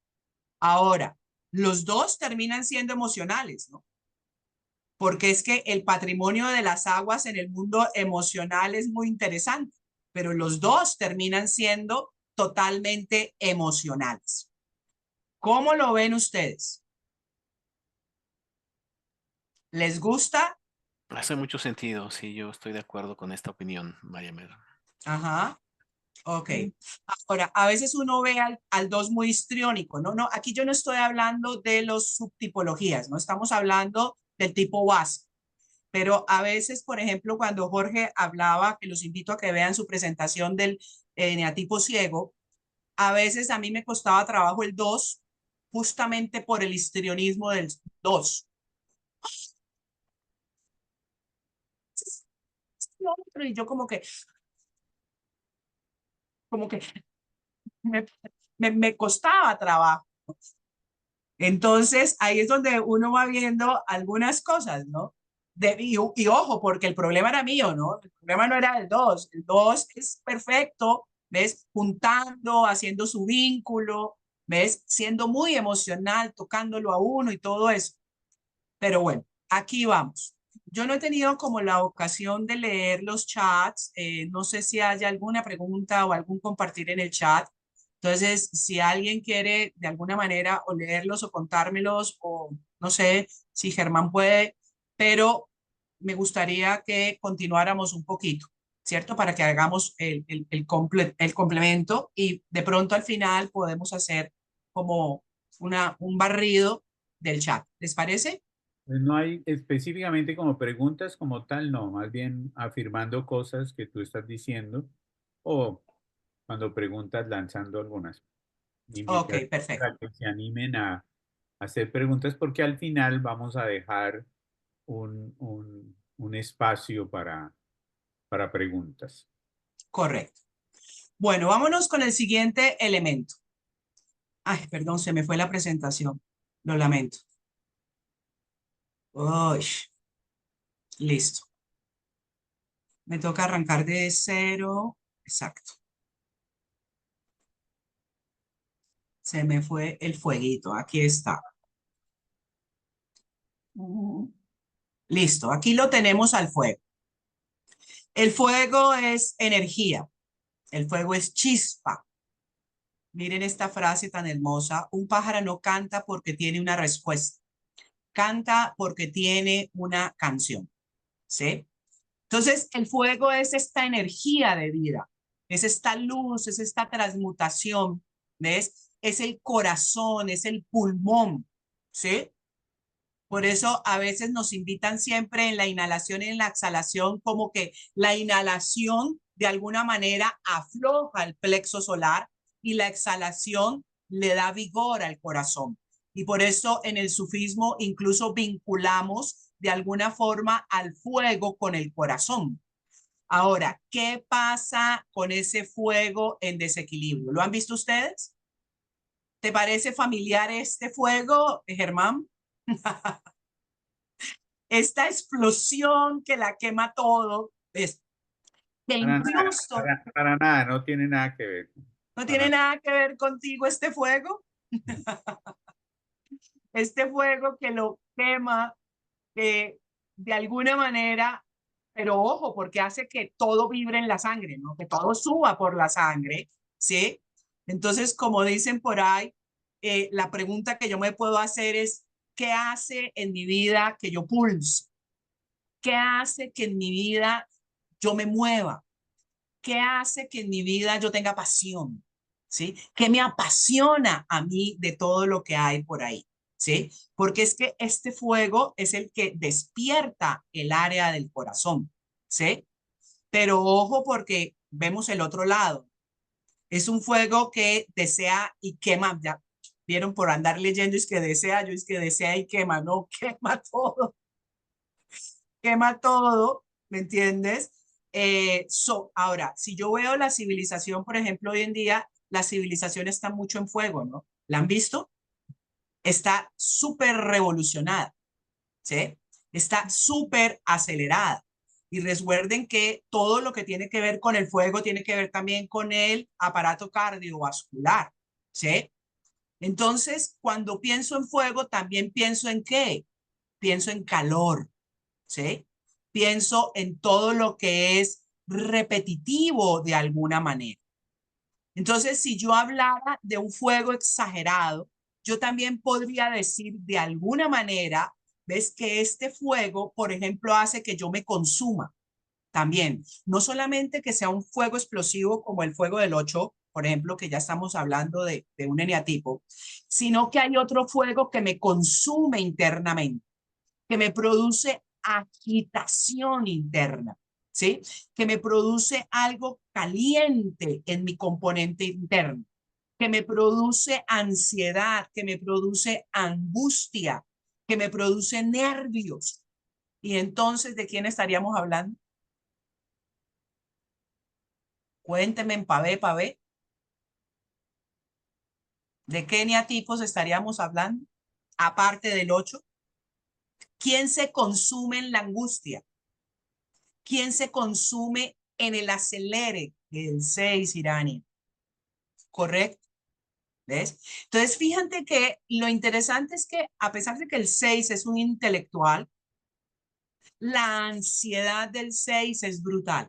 Ahora, los dos terminan siendo emocionales, ¿no? Porque es que el patrimonio de las aguas en el mundo emocional es muy interesante, pero los dos terminan siendo totalmente emocionales. ¿Cómo lo ven ustedes? ¿Les gusta? Hace mucho sentido, sí, yo estoy de acuerdo con esta opinión, María Mer. Ajá, ok. Ahora, a veces uno ve al 2 muy histriónico, ¿no? No, aquí yo no estoy hablando de los subtipologías, no estamos hablando del tipo base. Pero a veces, por ejemplo, cuando Jorge hablaba, que los invito a que vean su presentación del eneatipo ciego, a veces a mí me costaba trabajo el 2 justamente por el histrionismo del 2. Y yo como que me, me costaba trabajo. Entonces, ahí es donde uno va viendo algunas cosas, ¿no? Y ojo, porque el problema era mío, ¿no? El problema no era el 2. El 2 es perfecto, ¿ves? Juntando, haciendo su vínculo, ¿ves? Siendo muy emocional, tocándolo a uno y todo eso. Pero bueno, aquí vamos. Yo no he tenido como la ocasión de leer los chats. No sé si haya alguna pregunta o algún compartir en el chat. Entonces, si alguien quiere de alguna manera o leerlos o contármelos, o no sé si Germán puede, pero me gustaría que continuáramos un poquito, ¿cierto? Para que hagamos el complemento y de pronto al final podemos hacer como un barrido del chat. ¿Les parece? Pues no hay específicamente como preguntas como tal, no, más bien afirmando cosas que tú estás diciendo o cuando preguntas lanzando algunas Ok, invitaciones perfecto. para que se animen a hacer preguntas porque al final vamos a dejar un espacio para preguntas. Correcto. Bueno, vámonos con el siguiente elemento. Ay, perdón, se me fue la presentación. Lo lamento. Uy, listo. Me toca arrancar de cero. Exacto. Se me fue el fueguito. Aquí está. Listo. Aquí lo tenemos al fuego. El fuego es energía. El fuego es chispa. Miren esta frase tan hermosa. Un pájaro no canta porque tiene una respuesta. Canta porque tiene una canción. ¿Sí? Entonces, el fuego es esta energía de vida, es esta luz, es esta transmutación, ¿ves? Es el corazón, es el pulmón, ¿sí? Por eso a veces nos invitan siempre en la inhalación y en la exhalación, como que la inhalación de alguna manera afloja el plexo solar y la exhalación le da vigor al corazón. Y por eso en el sufismo incluso vinculamos de alguna forma al fuego con el corazón. Ahora, ¿qué pasa con ese fuego en desequilibrio? ¿Lo han visto ustedes? ¿Te parece familiar este fuego, Germán? Esta explosión que la quema todo, es que Para nada, incluso para nada, no tiene nada que ver. no tiene Para, nada que ver contigo este fuego, este fuego que lo quema de alguna manera, pero ojo, porque hace que todo vibre en la sangre, ¿no? Que todo suba por la sangre, ¿sí? Entonces, como dicen por ahí, la pregunta que yo me puedo hacer es, ¿qué hace en mi vida que yo pulse? ¿Qué hace que en mi vida yo me mueva? ¿Qué hace que en mi vida yo tenga pasión? ¿Sí? ¿Qué me apasiona a mí de todo lo que hay por ahí? ¿Sí? Porque es que este fuego es el que despierta el área del corazón. ¿Sí? Pero ojo porque vemos el otro lado. Es un fuego que desea y quema. Ya vieron por andar leyendo, es que desea, yo es que desea y quema. No, quema todo, ¿me entiendes? Ahora, si yo veo la civilización, por ejemplo, hoy en día, la civilización está mucho en fuego, ¿no? ¿La han visto? Está súper revolucionada, ¿sí? está súper acelerada. Y recuerden que todo lo que tiene que ver con el fuego tiene que ver también con el aparato cardiovascular, ¿sí? Entonces, cuando pienso en fuego, también pienso en ¿qué? Pienso en calor, ¿sí? Pienso en todo lo que es repetitivo de alguna manera. Entonces, si yo hablara de un fuego exagerado, yo también podría decir de alguna manera, ves que este fuego, por ejemplo, hace que yo me consuma también. No solamente que sea un fuego explosivo como el fuego del 8, por ejemplo, que ya estamos hablando de un eneatipo, sino que hay otro fuego que me consume internamente, que me produce agitación interna, ¿sí? Que me produce algo caliente en mi componente interno, que me produce ansiedad, que me produce angustia, que me produce nervios. Y entonces, ¿de quién estaríamos hablando? Cuénteme en pavé. ¿De qué eneatipos estaríamos hablando? Aparte del 8. ¿Quién se consume en la angustia? ¿Quién se consume en el acelere? El 6, Irania. ¿Correcto? ¿Ves? Entonces, fíjate que lo interesante es que a pesar de que el 6 es un intelectual, la ansiedad del 6 es brutal.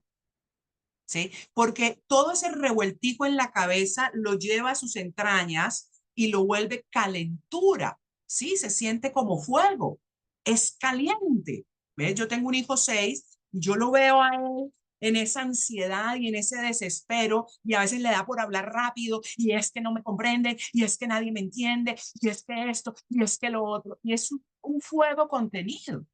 ¿Sí? Porque todo ese revueltijo en la cabeza lo lleva a sus entrañas y lo vuelve calentura, ¿sí? Se siente como fuego, es caliente. ¿Ves? Yo tengo un hijo 6, yo lo veo a él en esa ansiedad y en ese desespero y a veces le da por hablar rápido y es que no me comprende y es que nadie me entiende y es que esto y es que lo otro y es un fuego contenido.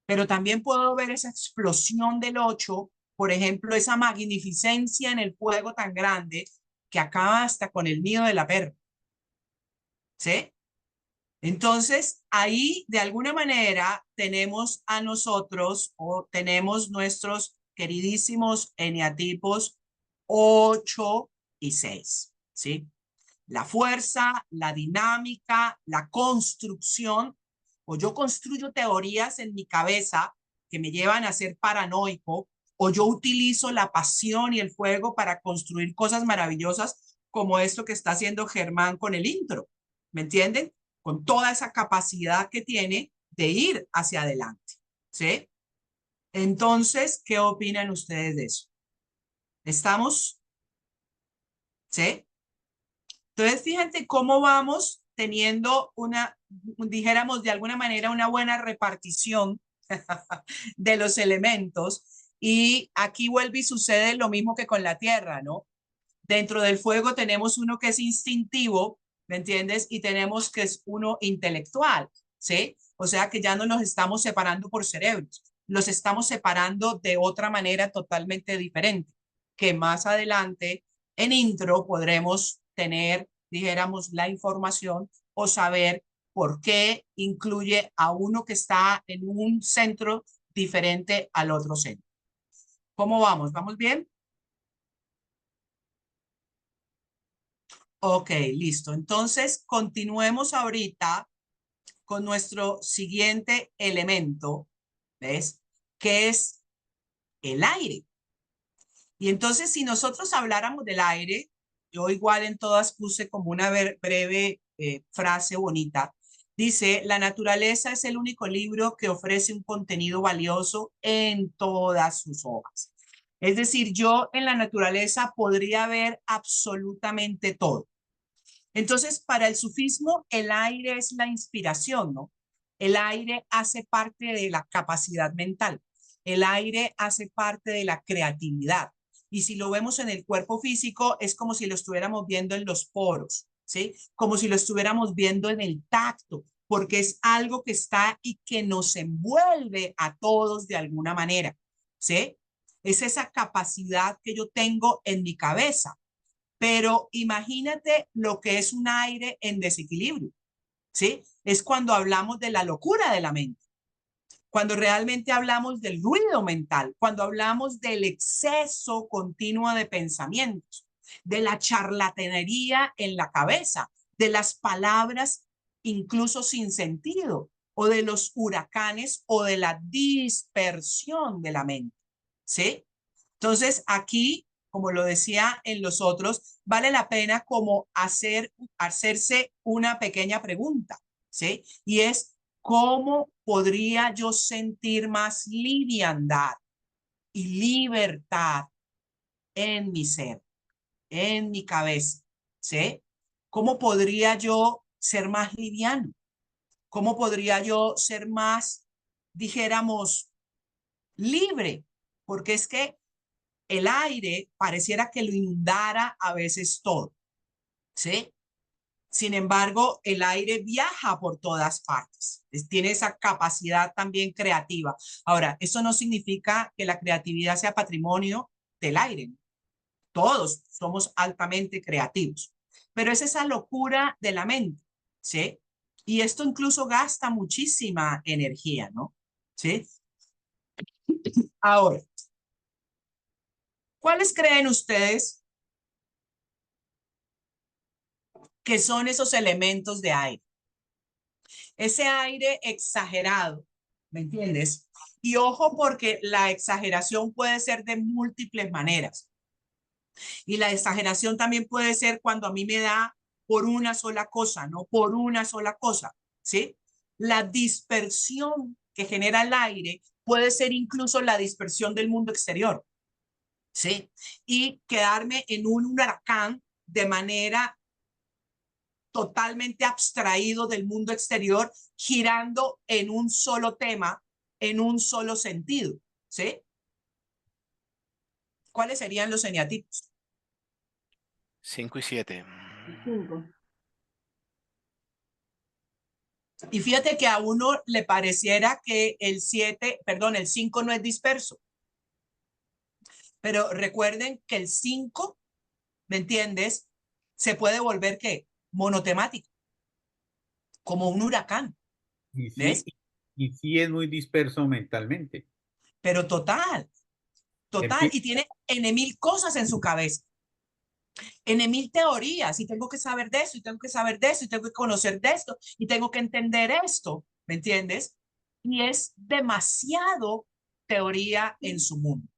Pero también puedo ver esa explosión del 8, por ejemplo, esa magnificencia en el fuego tan grande que acaba hasta con el nido de la perra. ¿Sí? Entonces, ahí de alguna manera tenemos a nosotros o tenemos nuestros queridísimos eneatipos 8 y 6. ¿Sí? La fuerza, la dinámica, la construcción, o yo construyo teorías en mi cabeza que me llevan a ser paranoico, o yo utilizo la pasión y el fuego para construir cosas maravillosas como esto que está haciendo Germán con el intro, ¿me entienden? Con toda esa capacidad que tiene de ir hacia adelante, ¿sí? Entonces, ¿qué opinan ustedes de eso? ¿Estamos? ¿Sí? Entonces, fíjate cómo vamos teniendo dijéramos de alguna manera, una buena repartición de los elementos. Y aquí vuelve y sucede lo mismo que con la tierra, ¿no? Dentro del fuego tenemos uno que es instintivo, ¿me entiendes? Y tenemos que es uno intelectual, ¿sí? O sea que ya no nos estamos separando por cerebros, los estamos separando de otra manera totalmente diferente, que más adelante en intro podremos tener, dijéramos, la información o saber por qué incluye a uno que está en un centro diferente al otro centro. ¿Cómo vamos? ¿Vamos bien? Ok, listo. Entonces, continuemos ahorita con nuestro siguiente elemento, ¿ves? Que es el aire. Y entonces, si nosotros habláramos del aire, yo igual en todas puse como una breve frase bonita. Dice, la naturaleza es el único libro que ofrece un contenido valioso en todas sus hojas. Es decir, yo en la naturaleza podría ver absolutamente todo. Entonces, para el sufismo, el aire es la inspiración, ¿no? El aire hace parte de la capacidad mental. El aire hace parte de la creatividad. Y si lo vemos en el cuerpo físico, es como si lo estuviéramos viendo en los poros, ¿sí? Como si lo estuviéramos viendo en el tacto, porque es algo que está y que nos envuelve a todos de alguna manera, ¿sí? Es esa capacidad que yo tengo en mi cabeza. Pero imagínate lo que es un aire en desequilibrio, ¿sí? Es cuando hablamos de la locura de la mente, cuando realmente hablamos del ruido mental, cuando hablamos del exceso continuo de pensamientos, de la charlatanería en la cabeza, de las palabras incluso sin sentido, o de los huracanes o de la dispersión de la mente, ¿sí? Entonces, aquí, como lo decía en los otros, vale la pena como hacerse una pequeña pregunta, ¿sí? Y es, ¿cómo podría yo sentir más liviandad y libertad en mi ser, en mi cabeza? ¿Sí? ¿Cómo podría yo ser más liviano? ¿Cómo podría yo ser más, dijéramos, libre? Porque es que el aire pareciera que lo inundara a veces todo, ¿sí? Sin embargo, el aire viaja por todas partes. Tiene esa capacidad también creativa. Ahora, eso no significa que la creatividad sea patrimonio del aire. Todos somos altamente creativos. Pero es esa locura de la mente, ¿sí? Y esto incluso gasta muchísima energía, ¿no? ¿Sí? Ahora, ¿cuáles creen ustedes que son esos elementos de aire? Ese aire exagerado, ¿me entiendes? Y ojo porque la exageración puede ser de múltiples maneras. Y la exageración también puede ser cuando a mí me da por una sola cosa, no por una sola cosa, ¿sí? La dispersión que genera el aire puede ser incluso la dispersión del mundo exterior, ¿sí? Y quedarme en un huracán de manera totalmente abstraído del mundo exterior, girando en un solo tema, en un solo sentido, ¿sí? ¿Cuáles serían los eneatipos? 5 y 7. 5. Y fíjate que a uno le pareciera que el 7, perdón, el 5 no es disperso. Pero recuerden que el 5, ¿me entiendes? Se puede volver, ¿qué? Monotemático, como un huracán, Y sí, ¿ves? y sí es muy disperso mentalmente. Pero total, total. Empie- Y tiene N mil cosas en su cabeza. En mil teorías y tengo que saber de eso y tengo que saber de eso y tengo que conocer de esto y tengo que entender esto, ¿me entiendes? Y es demasiado teoría en su mundo.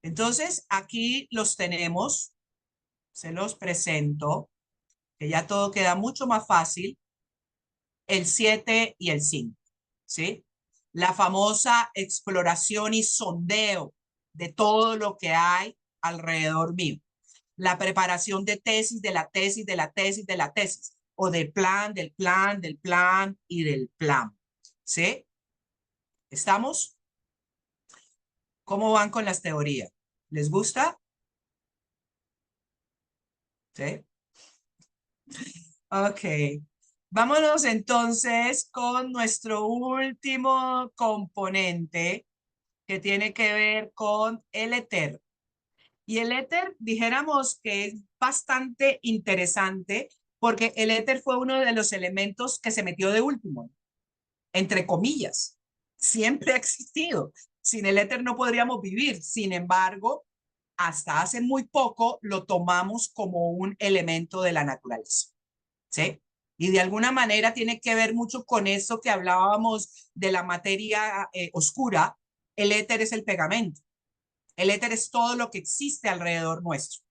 Entonces, aquí los tenemos, se los presento, que ya todo queda mucho más fácil, el 7 y el 5, ¿sí? La famosa exploración y sondeo de todo lo que hay alrededor mío. La preparación de tesis, de la tesis, de la tesis, de la tesis, o del plan, del plan, del plan y del plan. ¿Sí? ¿Estamos? ¿Cómo van con las teorías? ¿Les gusta? ¿Sí? Ok. Vámonos entonces con nuestro último componente que tiene que ver con el éter. Y el éter, dijéramos que es bastante interesante porque el éter fue uno de los elementos que se metió de último, entre comillas. Siempre ha existido. Sin el éter no podríamos vivir. Sin embargo, hasta hace muy poco lo tomamos como un elemento de la naturaleza. ¿Sí? Y de alguna manera tiene que ver mucho con eso que hablábamos de la materia oscura. El éter es el pegamento. El éter es todo lo que existe alrededor nuestro.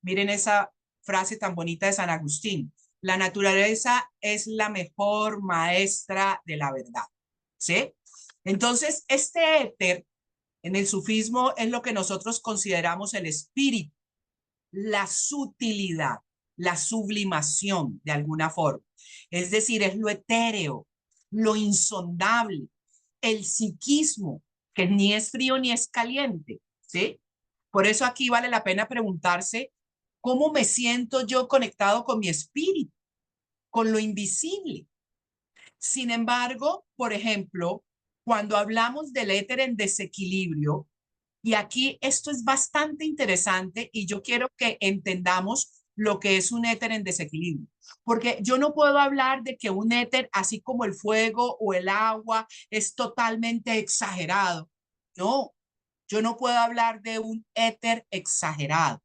Miren esa frase tan bonita de San Agustín. La naturaleza es la mejor maestra de la verdad. ¿Sí? Entonces, este éter en el sufismo es lo que nosotros consideramos el espíritu, la sutilidad, la sublimación de alguna forma. Es decir, es lo etéreo, lo insondable, el psiquismo, que ni es frío ni es caliente, ¿sí? Por eso aquí vale la pena preguntarse, ¿cómo me siento yo conectado con mi espíritu, con lo invisible? Sin embargo, por ejemplo, cuando hablamos del éter en desequilibrio, y aquí esto es bastante interesante y yo quiero que entendamos lo que es un éter en desequilibrio, porque yo no puedo hablar de que un éter, así como el fuego o el agua, es totalmente exagerado. No, yo no puedo hablar de un éter exagerado.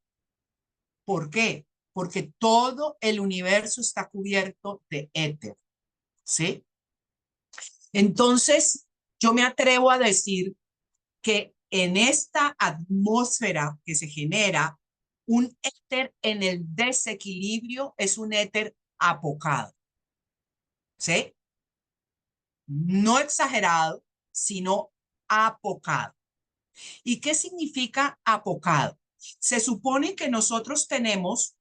¿Por qué? Porque todo el universo está cubierto de éter, ¿sí? Entonces, yo me atrevo a decir que en esta atmósfera que se genera, un éter en el desequilibrio es un éter apocado, ¿sí? No exagerado, sino apocado. ¿Y qué significa apocado? Se supone que nosotros tenemos,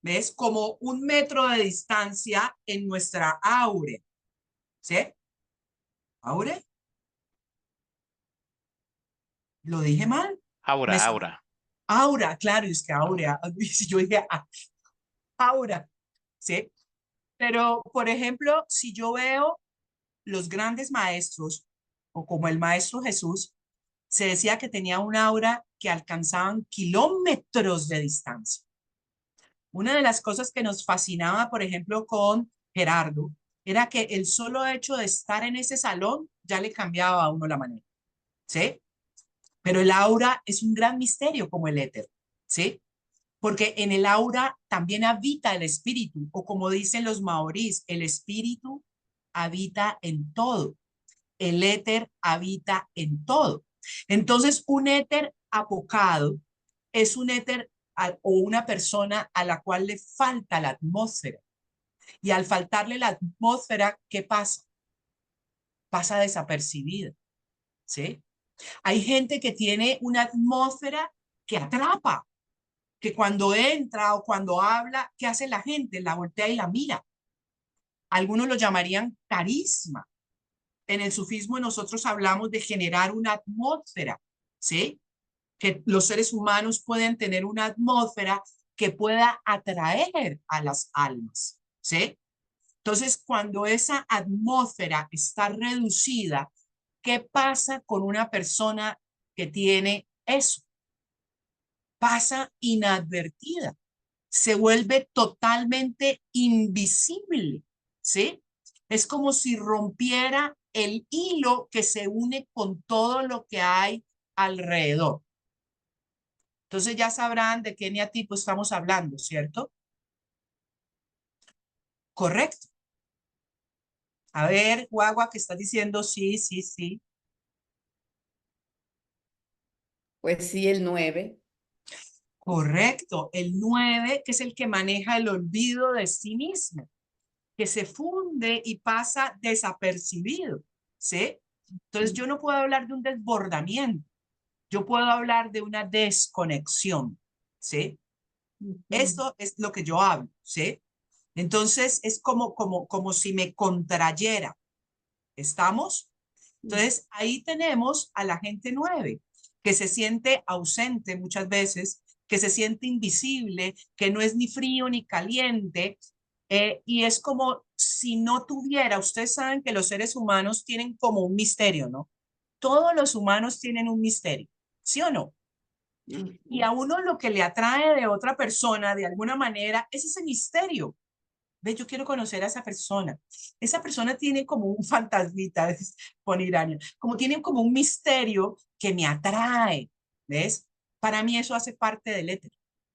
¿ves? Como 1 metro de distancia en nuestra áurea, ¿sí? ¿Áurea? ¿Lo dije mal? Aura, aura. Aura, claro, es que áurea, yo dije aura, ¿sí? Pero, por ejemplo, si yo veo los grandes maestros, o como el maestro Jesús, se decía que tenía un aura que alcanzaban kilómetros de distancia. Una de las cosas que nos fascinaba, por ejemplo, con Gerardo, era que el solo hecho de estar en ese salón ya le cambiaba a uno la manera, ¿sí? Pero el aura es un gran misterio como el éter, ¿sí? Porque en el aura también habita el espíritu, o como dicen los maorís, el espíritu habita en todo, el éter habita en todo. Entonces, un éter apocado es un éter o una persona a la cual le falta la atmósfera. Y al faltarle la atmósfera, ¿qué pasa? Pasa desapercibida, ¿sí? Hay gente que tiene una atmósfera que atrapa, que cuando entra o cuando habla, ¿qué hace la gente? La voltea y la mira. Algunos lo llamarían carisma. En el sufismo nosotros hablamos de generar una atmósfera, ¿sí? Que los seres humanos pueden tener una atmósfera que pueda atraer a las almas, ¿sí? Entonces, cuando esa atmósfera está reducida, ¿qué pasa con una persona que tiene eso? Pasa inadvertida, se vuelve totalmente invisible, ¿sí? Es como si rompiera el hilo que se une con todo lo que hay alrededor. Entonces ya sabrán de qué eneatipo estamos hablando, ¿cierto? Correcto. A ver, Guagua, que estás diciendo sí, sí, sí. Pues sí, el 9. Correcto. El 9, que es el que maneja el olvido de sí mismo, que se funde y pasa desapercibido, ¿sí? Entonces yo no puedo hablar de un desbordamiento, yo puedo hablar de una desconexión, ¿sí? Esto es lo que yo hablo, ¿sí? Entonces es como si me contrayera, ¿estamos? Entonces ahí tenemos a la gente 9, que se siente ausente muchas veces, que se siente invisible, que no es ni frío ni caliente, y es como si no tuviera, ustedes saben que los seres humanos tienen como un misterio, ¿no? Todos los humanos tienen un misterio, ¿sí o no? Y a uno lo que le atrae de otra persona, de alguna manera, es ese misterio. Ve, yo quiero conocer a esa persona. Esa persona tiene como un fantasmita, con Irania, como tiene como un misterio que me atrae, ¿ves? Para mí eso hace parte del éter,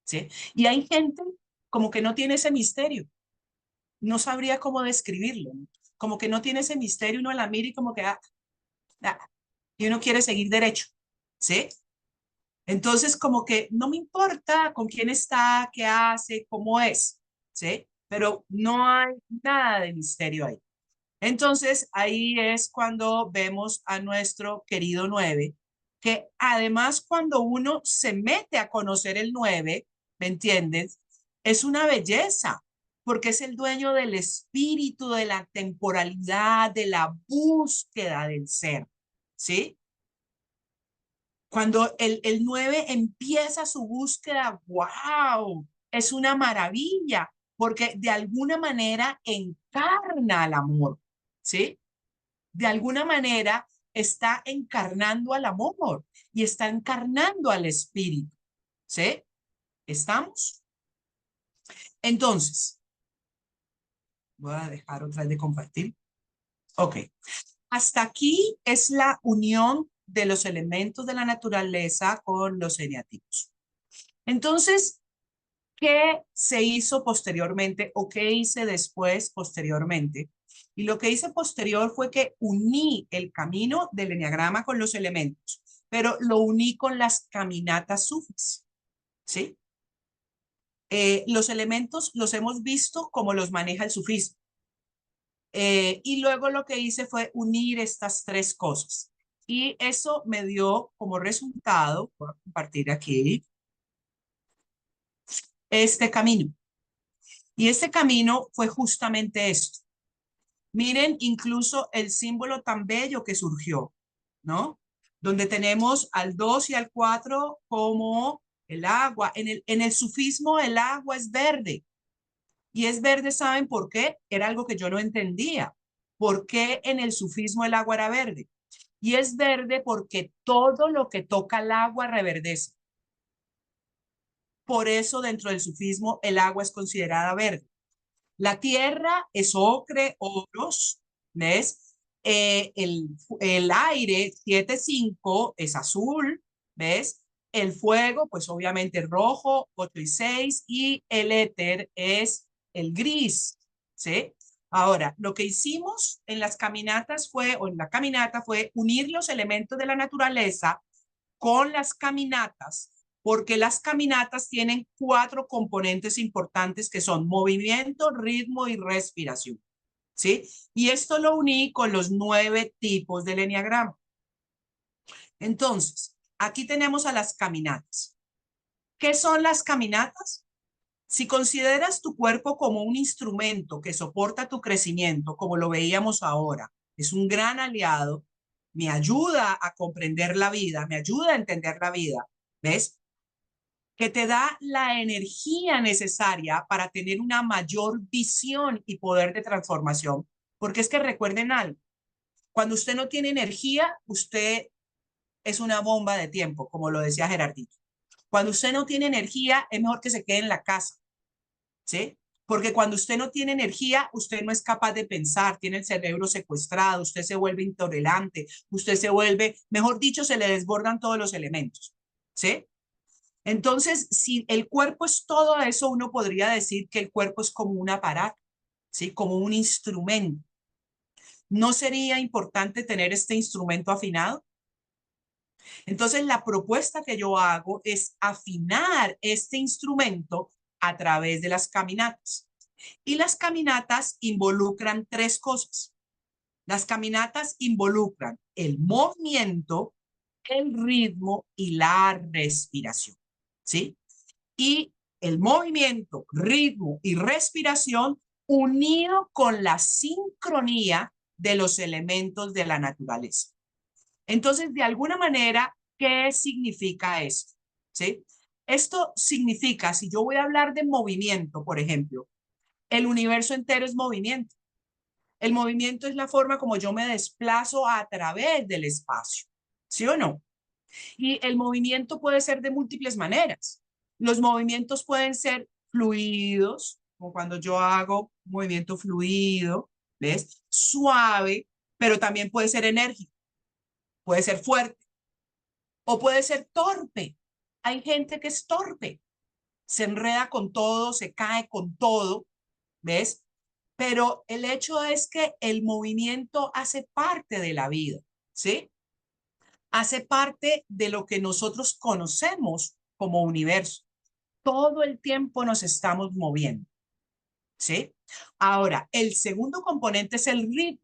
¿sí? Y hay gente como que no tiene ese misterio. No sabría cómo describirlo, ¿no? Como que no tiene ese misterio, uno la mira y como que, y uno quiere seguir derecho, ¿sí? Entonces, como que no me importa con quién está, qué hace, cómo es, ¿sí? Pero no hay nada de misterio ahí. Entonces, ahí es cuando vemos a nuestro querido 9, que además cuando uno se mete a conocer el 9, ¿me entiendes? Es una belleza, porque es el dueño del espíritu, de la temporalidad, de la búsqueda del ser, ¿sí? Cuando el 9 empieza su búsqueda, wow, es una maravilla, porque de alguna manera encarna al amor, ¿sí? De alguna manera está encarnando al amor y está encarnando al espíritu, ¿sí? ¿Estamos? Entonces, voy a dejar otra vez de compartir. Ok. Hasta aquí es la unión de los elementos de la naturaleza con los eneatipos. Entonces, ¿Qué se hizo posteriormente o qué hice después posteriormente? Y lo que hice posterior fue que uní el camino del eneagrama con los elementos, pero lo uní con las caminatas sufis, ¿sí? Los elementos los hemos visto como los maneja el sufismo. Y luego lo que hice fue unir estas tres cosas. Y eso me dio como resultado, voy a compartir aquí, este camino. Y este camino fue justamente esto. Miren incluso el símbolo tan bello que surgió, ¿no? Donde tenemos al 2 y al 4 como el agua. En el sufismo el agua es verde. Y es verde, ¿saben por qué? Era algo que yo no entendía. ¿Por qué en el sufismo el agua era verde? Y es verde porque todo lo que toca el agua reverdece. Por eso dentro del sufismo el agua es considerada verde. La tierra es ocre, oros, ¿ves? El aire, 7-5, es azul, ¿ves? El fuego, pues obviamente rojo, 8 y 6, y el éter es el gris, ¿sí? Ahora, lo que hicimos en las caminatas fue, o en la caminata fue unir los elementos de la naturaleza con las caminatas, porque las caminatas tienen 4 componentes importantes que son movimiento, ritmo y respiración, ¿sí? Y esto lo uní con los 9 tipos del eneagrama. Entonces, aquí tenemos a las caminatas. ¿Qué son las caminatas? Si consideras tu cuerpo como un instrumento que soporta tu crecimiento, como lo veíamos ahora, es un gran aliado, me ayuda a comprender la vida, me ayuda a entender la vida, ¿ves? Que te da la energía necesaria para tener una mayor visión y poder de transformación. Porque es que recuerden algo, cuando usted no tiene energía, usted es una bomba de tiempo, como lo decía Gerardito. Cuando usted no tiene energía, es mejor que se quede en la casa, ¿sí? Porque cuando usted no tiene energía, usted no es capaz de pensar, tiene el cerebro secuestrado, usted se vuelve intolerante, usted se vuelve, mejor dicho, se le desbordan todos los elementos, ¿sí? Entonces, si el cuerpo es todo eso, uno podría decir que el cuerpo es como un aparato, ¿sí? Como un instrumento. ¿No sería importante tener este instrumento afinado? Entonces, la propuesta que yo hago es afinar este instrumento a través de las caminatas. Y las caminatas involucran 3 cosas. Las caminatas involucran el movimiento, el ritmo y la respiración, ¿sí? Y el movimiento, ritmo y respiración unido con la sincronía de los elementos de la naturaleza. Entonces, de alguna manera, ¿qué significa esto? ¿Sí? Esto significa, si yo voy a hablar de movimiento, por ejemplo, el universo entero es movimiento. El movimiento es la forma como yo me desplazo a través del espacio, ¿sí o no? Y el movimiento puede ser de múltiples maneras. Los movimientos pueden ser fluidos, como cuando yo hago movimiento fluido, ¿ves? Suave, pero también puede ser enérgico, puede ser fuerte o puede ser torpe. Hay gente que es torpe, se enreda con todo, se cae con todo, ¿ves? Pero el hecho es que el movimiento hace parte de la vida, ¿sí? Hace parte de lo que nosotros conocemos como universo. Todo el tiempo nos estamos moviendo, ¿sí? Ahora, el segundo componente es el ritmo.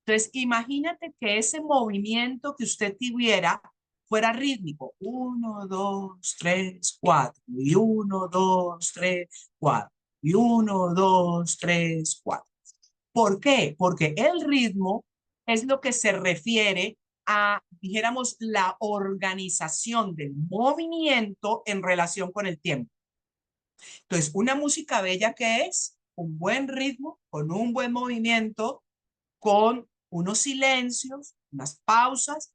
Entonces, imagínate que ese movimiento que usted tuviera fuera rítmico. 1, 2, 3, 4. Y 1, 2, 3, 4. Y 1, 2, 3, 4. ¿Por qué? Porque el ritmo es lo que se refiere a, dijéramos, la organización del movimiento en relación con el tiempo. Entonces, una música bella, ¿qué es? Un buen ritmo, con un buen movimiento, con unos silencios, unas pausas,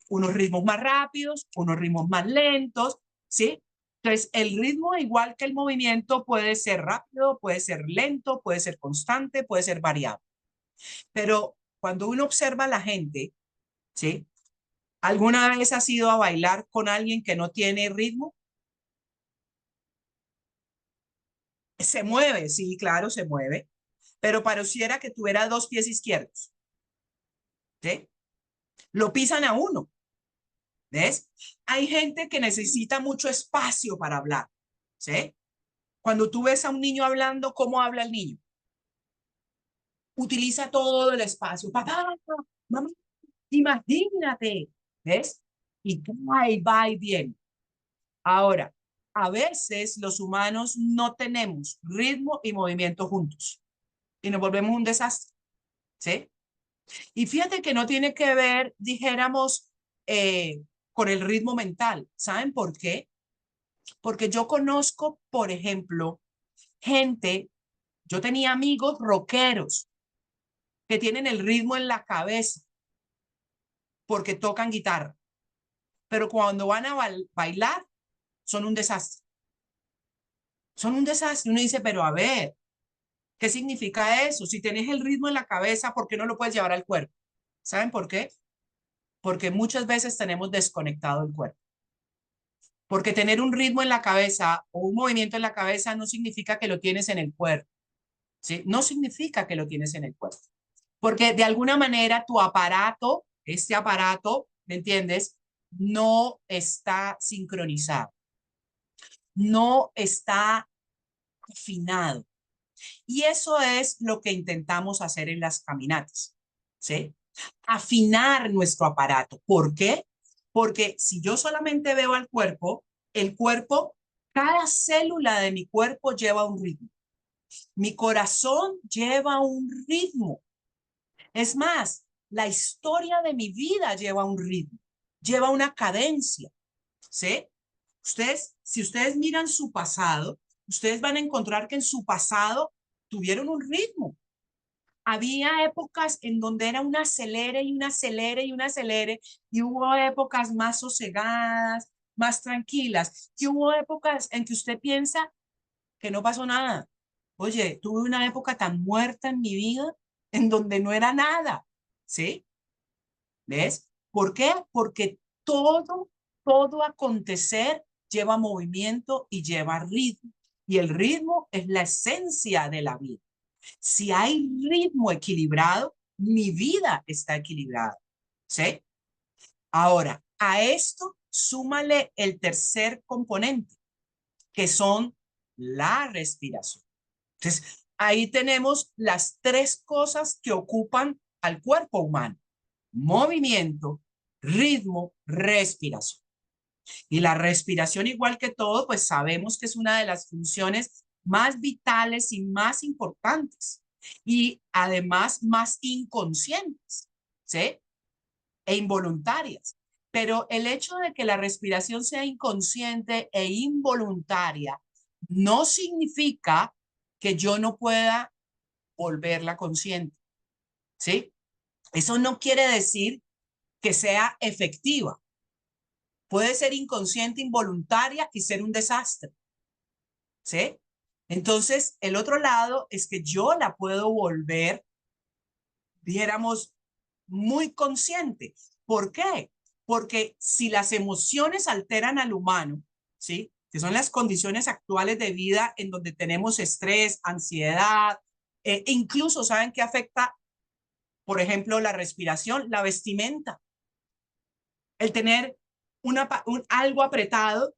unos ritmos más rápidos, unos ritmos más lentos, ¿sí? Entonces, el ritmo, igual que el movimiento, puede ser rápido, puede ser lento, puede ser constante, puede ser variable. Pero cuando uno observa a la gente, ¿sí? ¿Alguna vez has ido a bailar con alguien que no tiene ritmo? Se mueve, sí, claro, se mueve, pero pareciera que tuviera dos pies izquierdos, ¿sí? Lo pisan a uno, ¿ves? Hay gente que necesita mucho espacio para hablar, ¿sí? Cuando tú ves a un niño hablando, ¿cómo habla el niño? Utiliza todo el espacio. Papá, mamá, imagínate, ¿ves? Y va y viene. Ahora, a veces los humanos no tenemos ritmo y movimiento juntos y nos volvemos un desastre, ¿sí? Y fíjate que no tiene que ver, dijéramos, con el ritmo mental. ¿Saben por qué? Porque yo conozco, por ejemplo, gente, yo tenía amigos rockeros que tienen el ritmo en la cabeza porque tocan guitarra, pero cuando van a bailar son un desastre. Son un desastre. Uno dice, pero a ver, ¿qué significa eso? Si tenés el ritmo en la cabeza, ¿por qué no lo puedes llevar al cuerpo? ¿Saben por qué? Porque muchas veces tenemos desconectado el cuerpo. Porque tener un ritmo en la cabeza o un movimiento en la cabeza no significa que lo tienes en el cuerpo, ¿sí? No significa que lo tienes en el cuerpo. Porque de alguna manera tu aparato, este aparato, ¿me entiendes? No está sincronizado, no está afinado. Y eso es lo que intentamos hacer en las caminatas, ¿sí? Afinar nuestro aparato. ¿Por qué? Porque si yo solamente veo al cuerpo, el cuerpo, cada célula de mi cuerpo lleva un ritmo. Mi corazón lleva un ritmo. Es más, la historia de mi vida lleva un ritmo, lleva una cadencia, ¿sí? Si ustedes miran su pasado, ustedes van a encontrar que en su pasado tuvieron un ritmo. Había épocas en donde era un acelere y un acelere y un acelere, y hubo épocas más sosegadas, más tranquilas, y hubo épocas en que usted piensa que no pasó nada. Oye, tuve una época tan muerta en mi vida en donde no era nada, ¿sí? ¿Ves? ¿Por qué? Porque todo acontecer lleva movimiento y lleva ritmo. Y el ritmo es la esencia de la vida. Si hay ritmo equilibrado, mi vida está equilibrada. ¿Sí? Ahora, a esto súmale el tercer componente, que son la respiración. Entonces, ahí tenemos las tres cosas que ocupan al cuerpo humano: movimiento, ritmo, respiración. Y la respiración, igual que todo, pues sabemos que es una de las funciones más vitales y más importantes y además más inconscientes, ¿sí? E involuntarias. Pero el hecho de que la respiración sea inconsciente e involuntaria no significa que yo no pueda volverla consciente, ¿sí? Eso no quiere decir que sea efectiva. Puede ser inconsciente, involuntaria y ser un desastre, ¿sí? Entonces, el otro lado es que yo la puedo volver, dijéramos, muy consciente. ¿Por qué? Porque si las emociones alteran al humano, ¿sí? Que son las condiciones actuales de vida en donde tenemos estrés, ansiedad, incluso, ¿saben qué afecta? Por ejemplo, la respiración, la vestimenta. El tener algo apretado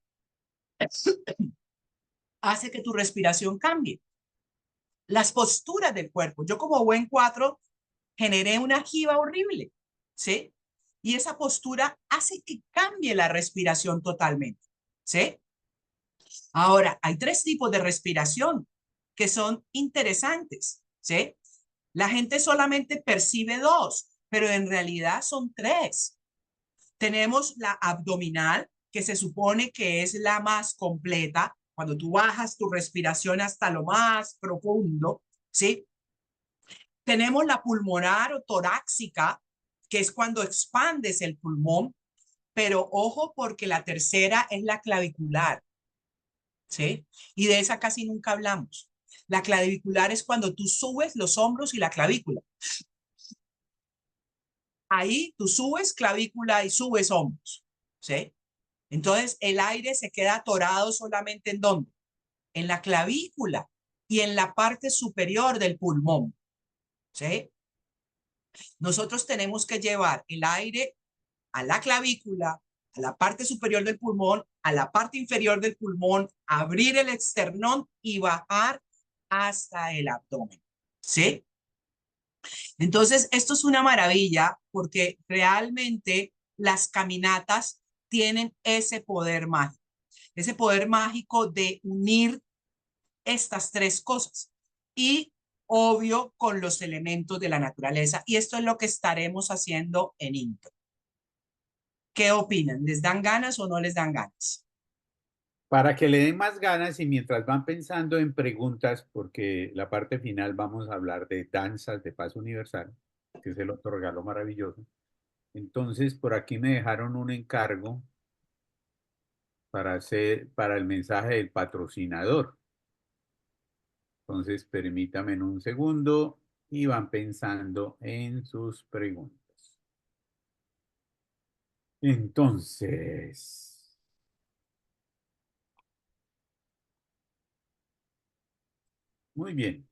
hace que tu respiración cambie. Las posturas del cuerpo. Yo como buen 4 generé una jiba horrible, ¿sí? Y esa postura hace que cambie la respiración totalmente, ¿sí? Ahora, hay tres tipos de respiración que son interesantes, ¿sí? La gente solamente percibe dos, pero en realidad son tres. Tenemos la abdominal, que se supone que es la más completa, cuando tú bajas tu respiración hasta lo más profundo, ¿sí? Tenemos la pulmonar o torácica, que es cuando expandes el pulmón, pero ojo porque la tercera es la clavicular, ¿sí? Y de esa casi nunca hablamos. La clavicular es cuando tú subes los hombros y la clavícula. Ahí tú subes clavícula y subes hombros, ¿sí? Entonces el aire se queda atorado solamente ¿en dónde? En la clavícula. y en la parte superior del pulmón, ¿sí? Nosotros tenemos que llevar el aire a la clavícula, a la parte superior del pulmón, a la parte inferior del pulmón, abrir el esternón y bajar hasta el abdomen, ¿sí? Entonces, esto es una maravilla porque realmente las caminatas tienen ese poder mágico de unir estas tres cosas y obvio con los elementos de la naturaleza. Y esto es lo que estaremos haciendo en Intro. ¿Qué opinan? ¿Les dan ganas o no les dan ganas? Para que le den más ganas y mientras van pensando en preguntas, porque la parte final vamos a hablar de danzas de paz universal, que es el otro regalo maravilloso. Entonces, por aquí me dejaron un encargo para el mensaje del patrocinador. Entonces, permítame en un segundo y van pensando en sus preguntas. Entonces, muy bien.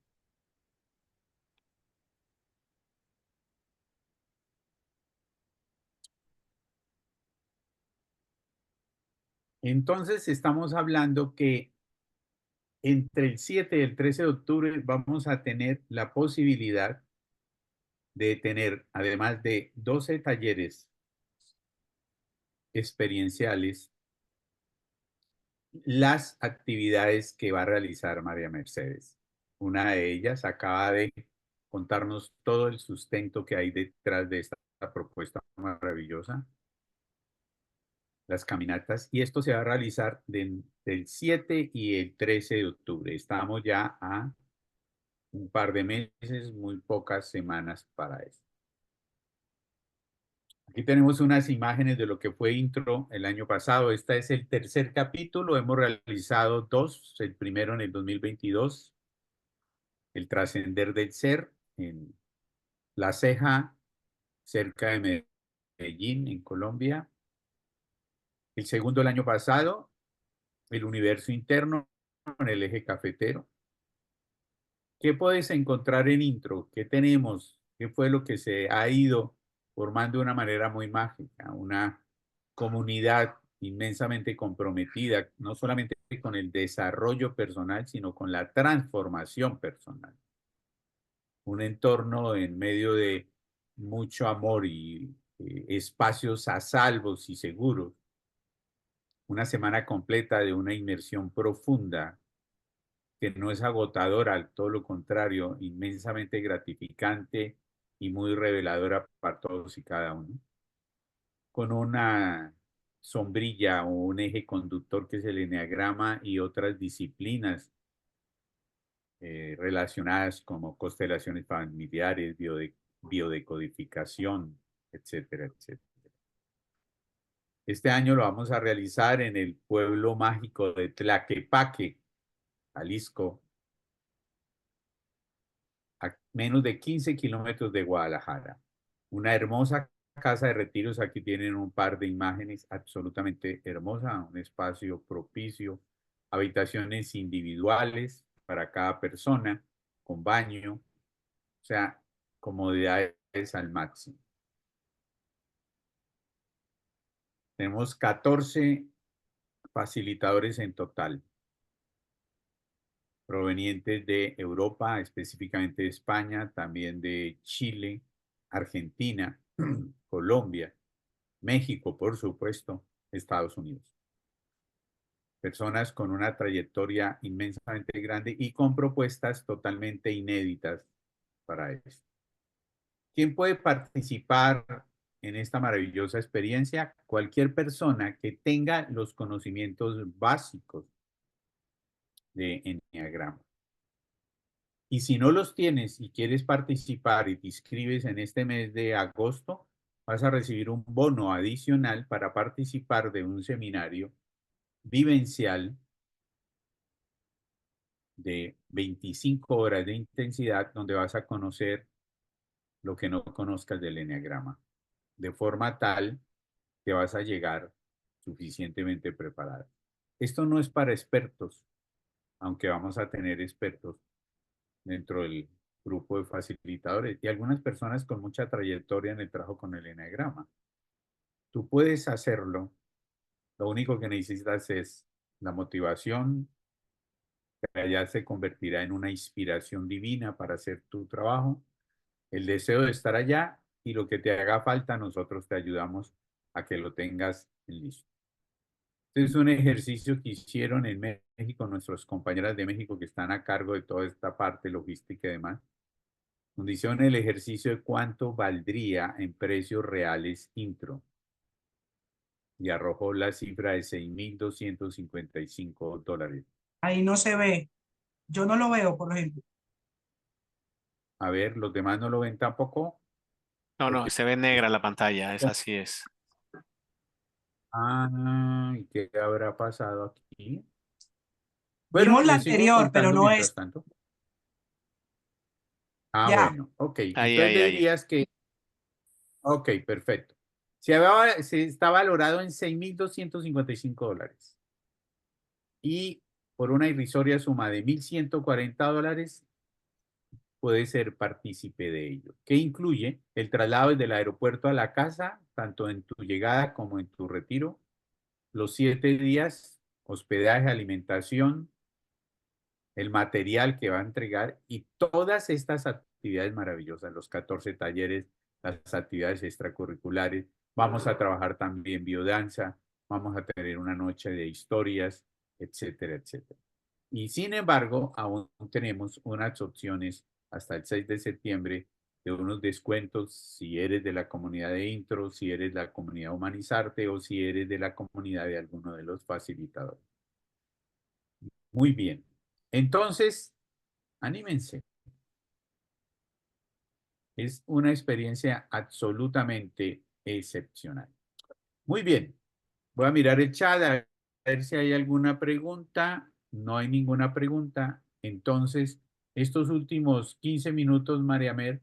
Entonces, estamos hablando que entre el 7 y el 13 de octubre vamos a tener la posibilidad de tener, además de 12 talleres experienciales, las actividades que va a realizar María Mercedes. Una de ellas acaba de contarnos todo el sustento que hay detrás de esta propuesta maravillosa, las caminatas, y esto se va a realizar del 7 y el 13 de octubre. Estamos ya a un par de meses, muy pocas semanas para esto. Aquí tenemos unas imágenes de lo que fue Intro el año pasado. Este es el tercer capítulo. Hemos realizado dos. El primero en el 2022, el trascender del ser en La Ceja, cerca de Medellín, en Colombia. El segundo el año pasado, el universo interno en el eje cafetero. ¿Qué puedes encontrar en Intro? ¿Qué tenemos? ¿Qué fue lo que se ha ido formando de una manera muy mágica? Una comunidad inmensamente comprometida, no solamente con el desarrollo personal, sino con la transformación personal. Un entorno en medio de mucho amor y espacios a salvos y seguros. Una semana completa de una inmersión profunda que no es agotadora, todo lo contrario, inmensamente gratificante y muy reveladora para todos y cada uno. Con una sombrilla o un eje conductor que es el eneagrama y otras disciplinas relacionadas como constelaciones familiares, biodecodificación, etcétera, etcétera. Este año lo vamos a realizar en el pueblo mágico de Tlaquepaque, Jalisco, a menos de 15 kilómetros de Guadalajara. Una hermosa casa de retiros. Aquí tienen un par de imágenes absolutamente hermosas, un espacio propicio, habitaciones individuales para cada persona, con baño, o sea, comodidades al máximo. Tenemos 14 facilitadores en total, provenientes de Europa, específicamente de España, también de Chile, Argentina, Colombia, México, por supuesto, Estados Unidos. Personas con una trayectoria inmensamente grande y con propuestas totalmente inéditas para esto. ¿Quién puede participar en esta maravillosa experiencia? Cualquier persona que tenga los conocimientos básicos de Enneagrama. Y si no los tienes y quieres participar y te inscribes en este mes de agosto, vas a recibir un bono adicional para participar de un seminario vivencial de 25 horas de intensidad donde vas a conocer lo que no conozcas del eneagrama, de forma tal que vas a llegar suficientemente preparado. Esto no es para expertos, aunque vamos a tener expertos. dentro del grupo de facilitadores y algunas personas con mucha trayectoria en el trabajo con el eneagrama. Tú puedes hacerlo, lo único que necesitas es la motivación, que allá se convertirá en una inspiración divina para hacer tu trabajo, el deseo de estar allá y lo que te haga falta, nosotros te ayudamos a que lo tengas listo. Este es un ejercicio que hicieron en México nuestros compañeras de México que están a cargo de toda esta parte logística y demás, donde hicieron el ejercicio de cuánto valdría en precios reales intro y arrojó la cifra de $6,255. Ahí no se ve. Yo no lo veo, por ejemplo. A ver, los demás no lo ven tampoco. No, no, Porque, se ve negra la pantalla, es así es. ¿y qué habrá pasado aquí? Bueno, Vimos la les sigo anterior, pero contando no mientras es. tanto. Ya. Bueno, ok. Ahí, Entonces ahí, le ahí. dirías que, ok, perfecto. Se está valorado en $6,255 y por una irrisoria suma de $1,140 puede ser partícipe de ello, que incluye el traslado desde el aeropuerto a la casa, tanto en tu llegada como en tu retiro, los 7 días, hospedaje, alimentación, el material que va a entregar y todas estas actividades maravillosas, los 14 talleres, las actividades extracurriculares. Vamos a trabajar también biodanza, vamos a tener una noche de historias, etcétera, etcétera. Y sin embargo, aún tenemos unas opciones hasta el 6 de septiembre de unos descuentos si eres de la comunidad de Intro, si eres de la comunidad Humanizarte o si eres de la comunidad de alguno de los facilitadores. Muy bien. Entonces, anímense. Es una experiencia absolutamente excepcional. Muy bien. Voy a mirar el chat a ver si hay alguna pregunta. No hay ninguna pregunta. Entonces, estos últimos 15 minutos, María Mer,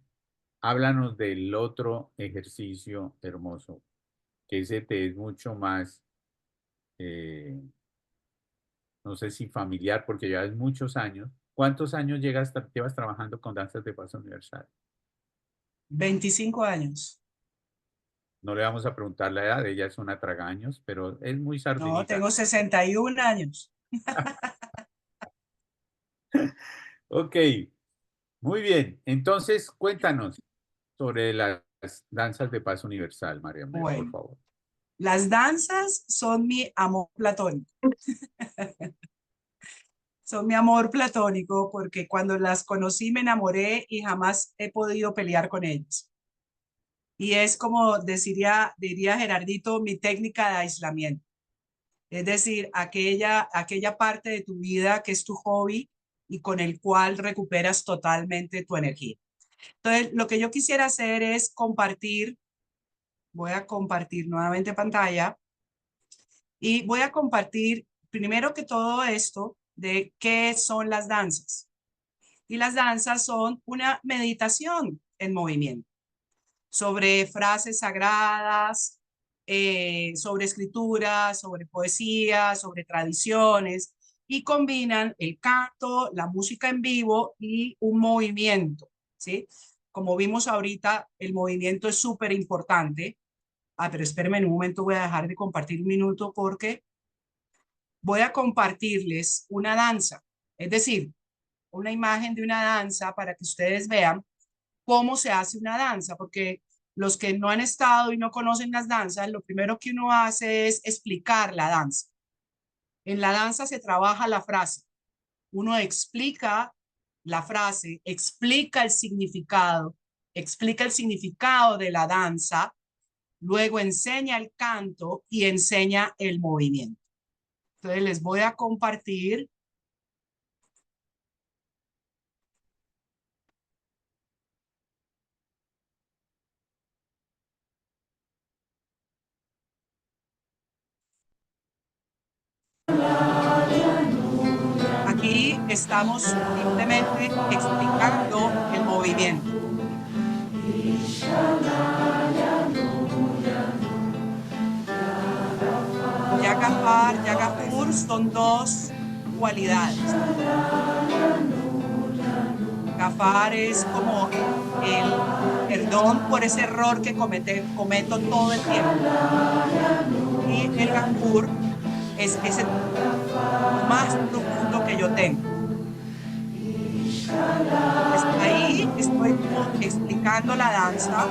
háblanos del otro ejercicio hermoso, que ese te es mucho más, eh, no sé si familiar, porque llevas muchos años. ¿Cuántos años llevas trabajando con danzas de paso universal? 25 años. No le vamos a preguntar la edad, ella es una tragaños, pero es muy No, sardinita. tengo 61 años. Ok, muy bien. Entonces, cuéntanos sobre las danzas de paz universal, María Mer, por Bueno, favor. las danzas son mi amor platónico. Son mi amor platónico porque cuando las conocí me enamoré y jamás he podido pelear con ellas. Y es como diría Gerardito, mi técnica de aislamiento. Es decir, aquella parte de tu vida que es tu hobby y con el cual recuperas totalmente tu energía. Entonces, lo que yo quisiera hacer es compartir, voy a compartir nuevamente pantalla y voy a compartir primero que todo esto de qué son las danzas. Y las danzas son una meditación en movimiento sobre frases sagradas, sobre escritura, sobre poesía, sobre tradiciones, y combinan el canto, la música en vivo y un movimiento, ¿sí? Como vimos ahorita, el movimiento es súper importante. Pero espérenme en un momento, voy a dejar de compartir un minuto porque voy a compartirles una danza, es decir, una imagen de una danza para que ustedes vean cómo se hace una danza, porque los que no han estado y no conocen las danzas, lo primero que uno hace es explicar la danza. En la danza se trabaja la frase. Uno explica la frase, explica el significado de la danza, luego enseña el canto y enseña el movimiento. Entonces les voy a compartir. Aquí estamos simplemente explicando el movimiento. Yaga, Yaga, son dos cualidades. Gafar es como el perdón por ese error que cometo todo el tiempo. Y el gangur es ese más profundo que yo tengo. Entonces, ahí estoy como explicando la danza.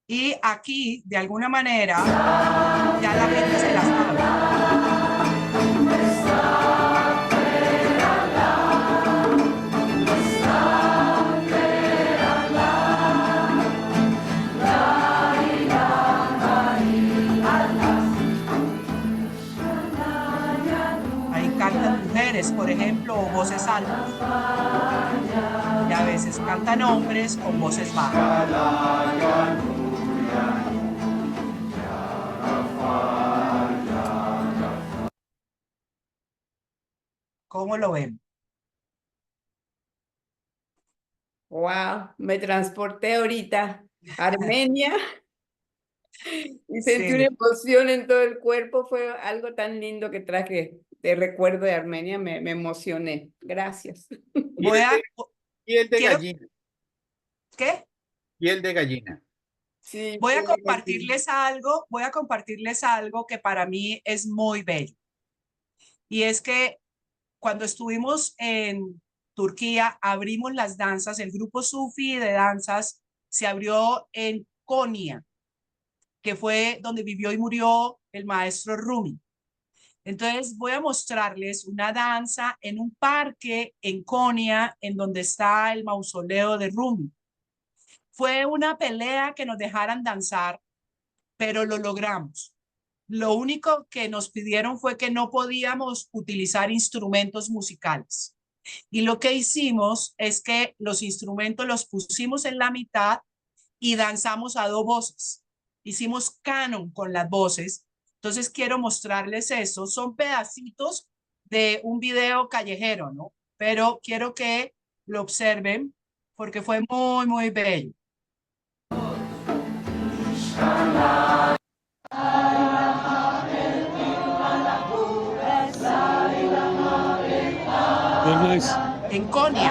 Y aquí, de alguna manera, ya la gente se la sabe. Ahí cantan mujeres, por ejemplo, o voces altas. Y a veces cantan hombres con voces bajas. ¿Cómo lo ven? Wow, me transporté ahorita a Armenia y sentí una Sí. emoción en todo el cuerpo. Fue algo tan lindo que traje de recuerdo de Armenia. Me emocioné. Gracias. Voy a, Piel de quiero, gallina, ¿qué? piel de gallina. Sí, Voy a piel de gallina. compartirles algo que para mí es muy bello. Y es que cuando estuvimos en Turquía, abrimos las danzas, el grupo Sufi de danzas se abrió en Konya, que fue donde vivió y murió el maestro Rumi. Entonces voy a mostrarles una danza en un parque en Konya, en donde está el mausoleo de Rumi. Fue una pelea que nos dejaran danzar, pero lo logramos. Lo único que nos pidieron fue que no podíamos utilizar instrumentos musicales. Y lo que hicimos es que los instrumentos los pusimos en la mitad y danzamos a dos voces. Hicimos canon con las voces. Entonces quiero mostrarles eso. Son pedacitos de un video callejero, ¿no? Pero quiero que lo observen porque fue muy, muy bello. Very nice. En Konya.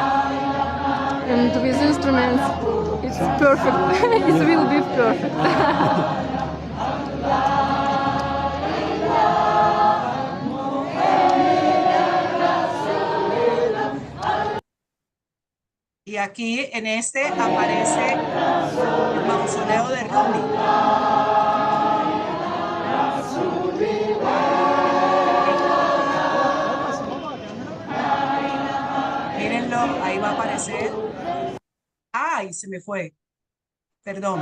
And with instruments, it's perfect. It will be perfect. Y aquí en este aparece el mausoleo de Rumi. Mírenlo, ahí va a aparecer. ¡Ay! Se me fue. Perdón.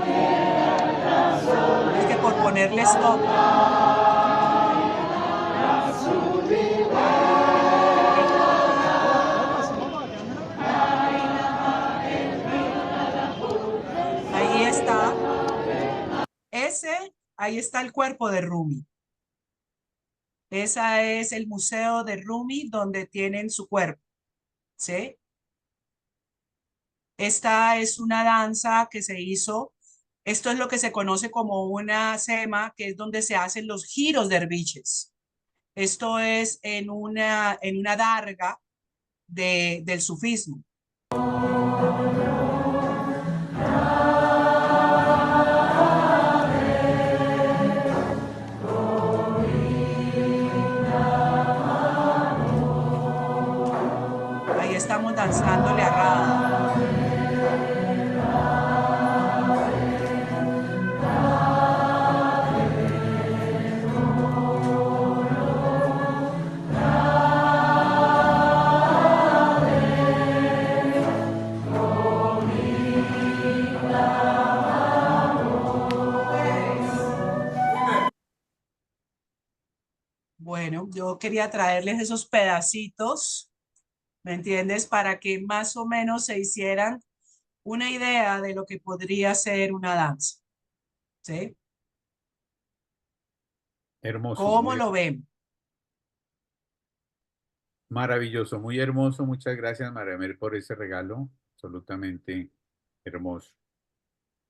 Es que por ponerle stop. Ahí está. Ahí está el cuerpo de Rumi. Ese es el museo de Rumi donde tienen su cuerpo. ¿Sí? Esta es una danza que se hizo. Esto es lo que se conoce como una sema, que es donde se hacen los giros derviches. Esto es en una darga del sufismo. Ahí estamos danzándole a Radha. Bueno, yo quería traerles esos pedacitos, ¿me entiendes? Para que más o menos se hicieran una idea de lo que podría ser una danza. ¿Sí? Hermoso, ¿Cómo muy lo ven? maravilloso, muy hermoso. Muchas gracias, María Mel, por ese regalo. Absolutamente hermoso.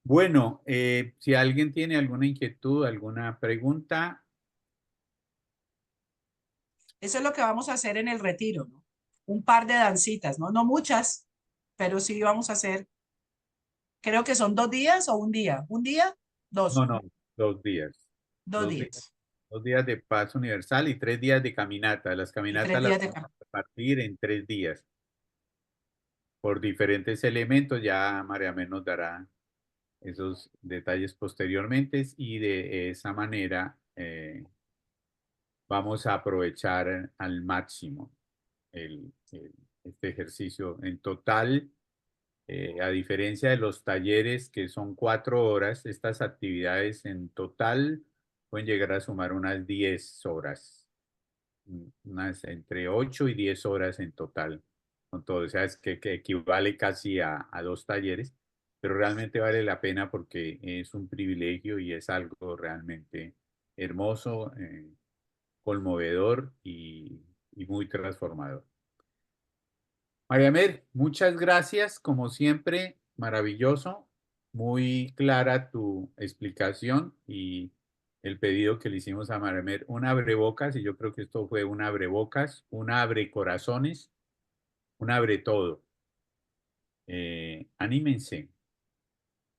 Bueno, si alguien tiene alguna inquietud, alguna pregunta, Eso es lo que vamos a hacer en el retiro, ¿no? Un par de dancitas, ¿no? No muchas, pero sí vamos a hacer, creo que son 2 días o un día. ¿Un día? no, Dos. no, 2 días. 2 días.2 días. 2 días de paz universal y 3 días de caminata. Las Y caminatas 3 días las de vamos camino. a partir en 3 días por diferentes elementos. Ya María Men nos dará esos detalles posteriormente y de esa manera vamos a aprovechar al máximo este ejercicio. En total, a diferencia de los talleres que son 4 horas, estas actividades en total pueden llegar a sumar unas 10 horas, unas entre 8 y 10 horas en total con todo. O sea, es que equivale casi a 2 talleres, pero realmente vale la pena porque es un privilegio y es algo realmente hermoso, conmovedor y muy transformador. María Mer, muchas gracias, como siempre, maravilloso, muy clara tu explicación y el pedido que le hicimos a María Mer, un abrebocas, y yo creo que esto fue un abrebocas, un abre corazones, un abre todo. Anímense.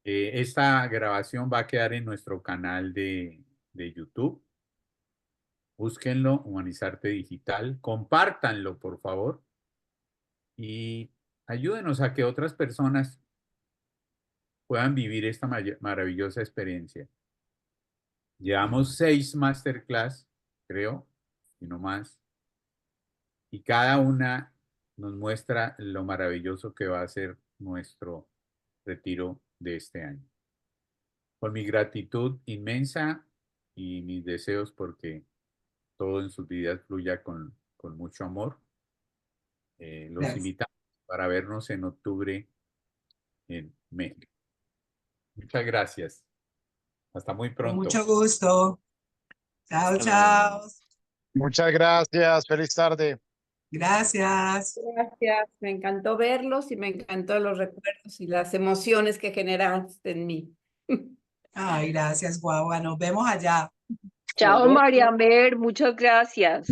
Esta grabación va a quedar en nuestro canal de YouTube. Búsquenlo, Humanizarte Digital, compártanlo, por favor, y ayúdenos a que otras personas puedan vivir esta maravillosa experiencia. Llevamos 6 masterclass, creo, y no más, y cada una nos muestra lo maravilloso que va a ser nuestro retiro de este año. Con mi gratitud inmensa y mis deseos porque todo en sus vidas fluya con mucho amor. Los Gracias. invitamos para vernos en octubre en México. Muchas gracias. Hasta muy Con pronto. mucho gusto. Chao, Hasta luego. chao. Muchas gracias. Feliz tarde. Gracias. Gracias, me encantó verlos y me encantó los recuerdos y las emociones que generaste en mí. Ay, gracias, guagua. Nos vemos allá. Chao, Nos María vemos. Mer, muchas gracias.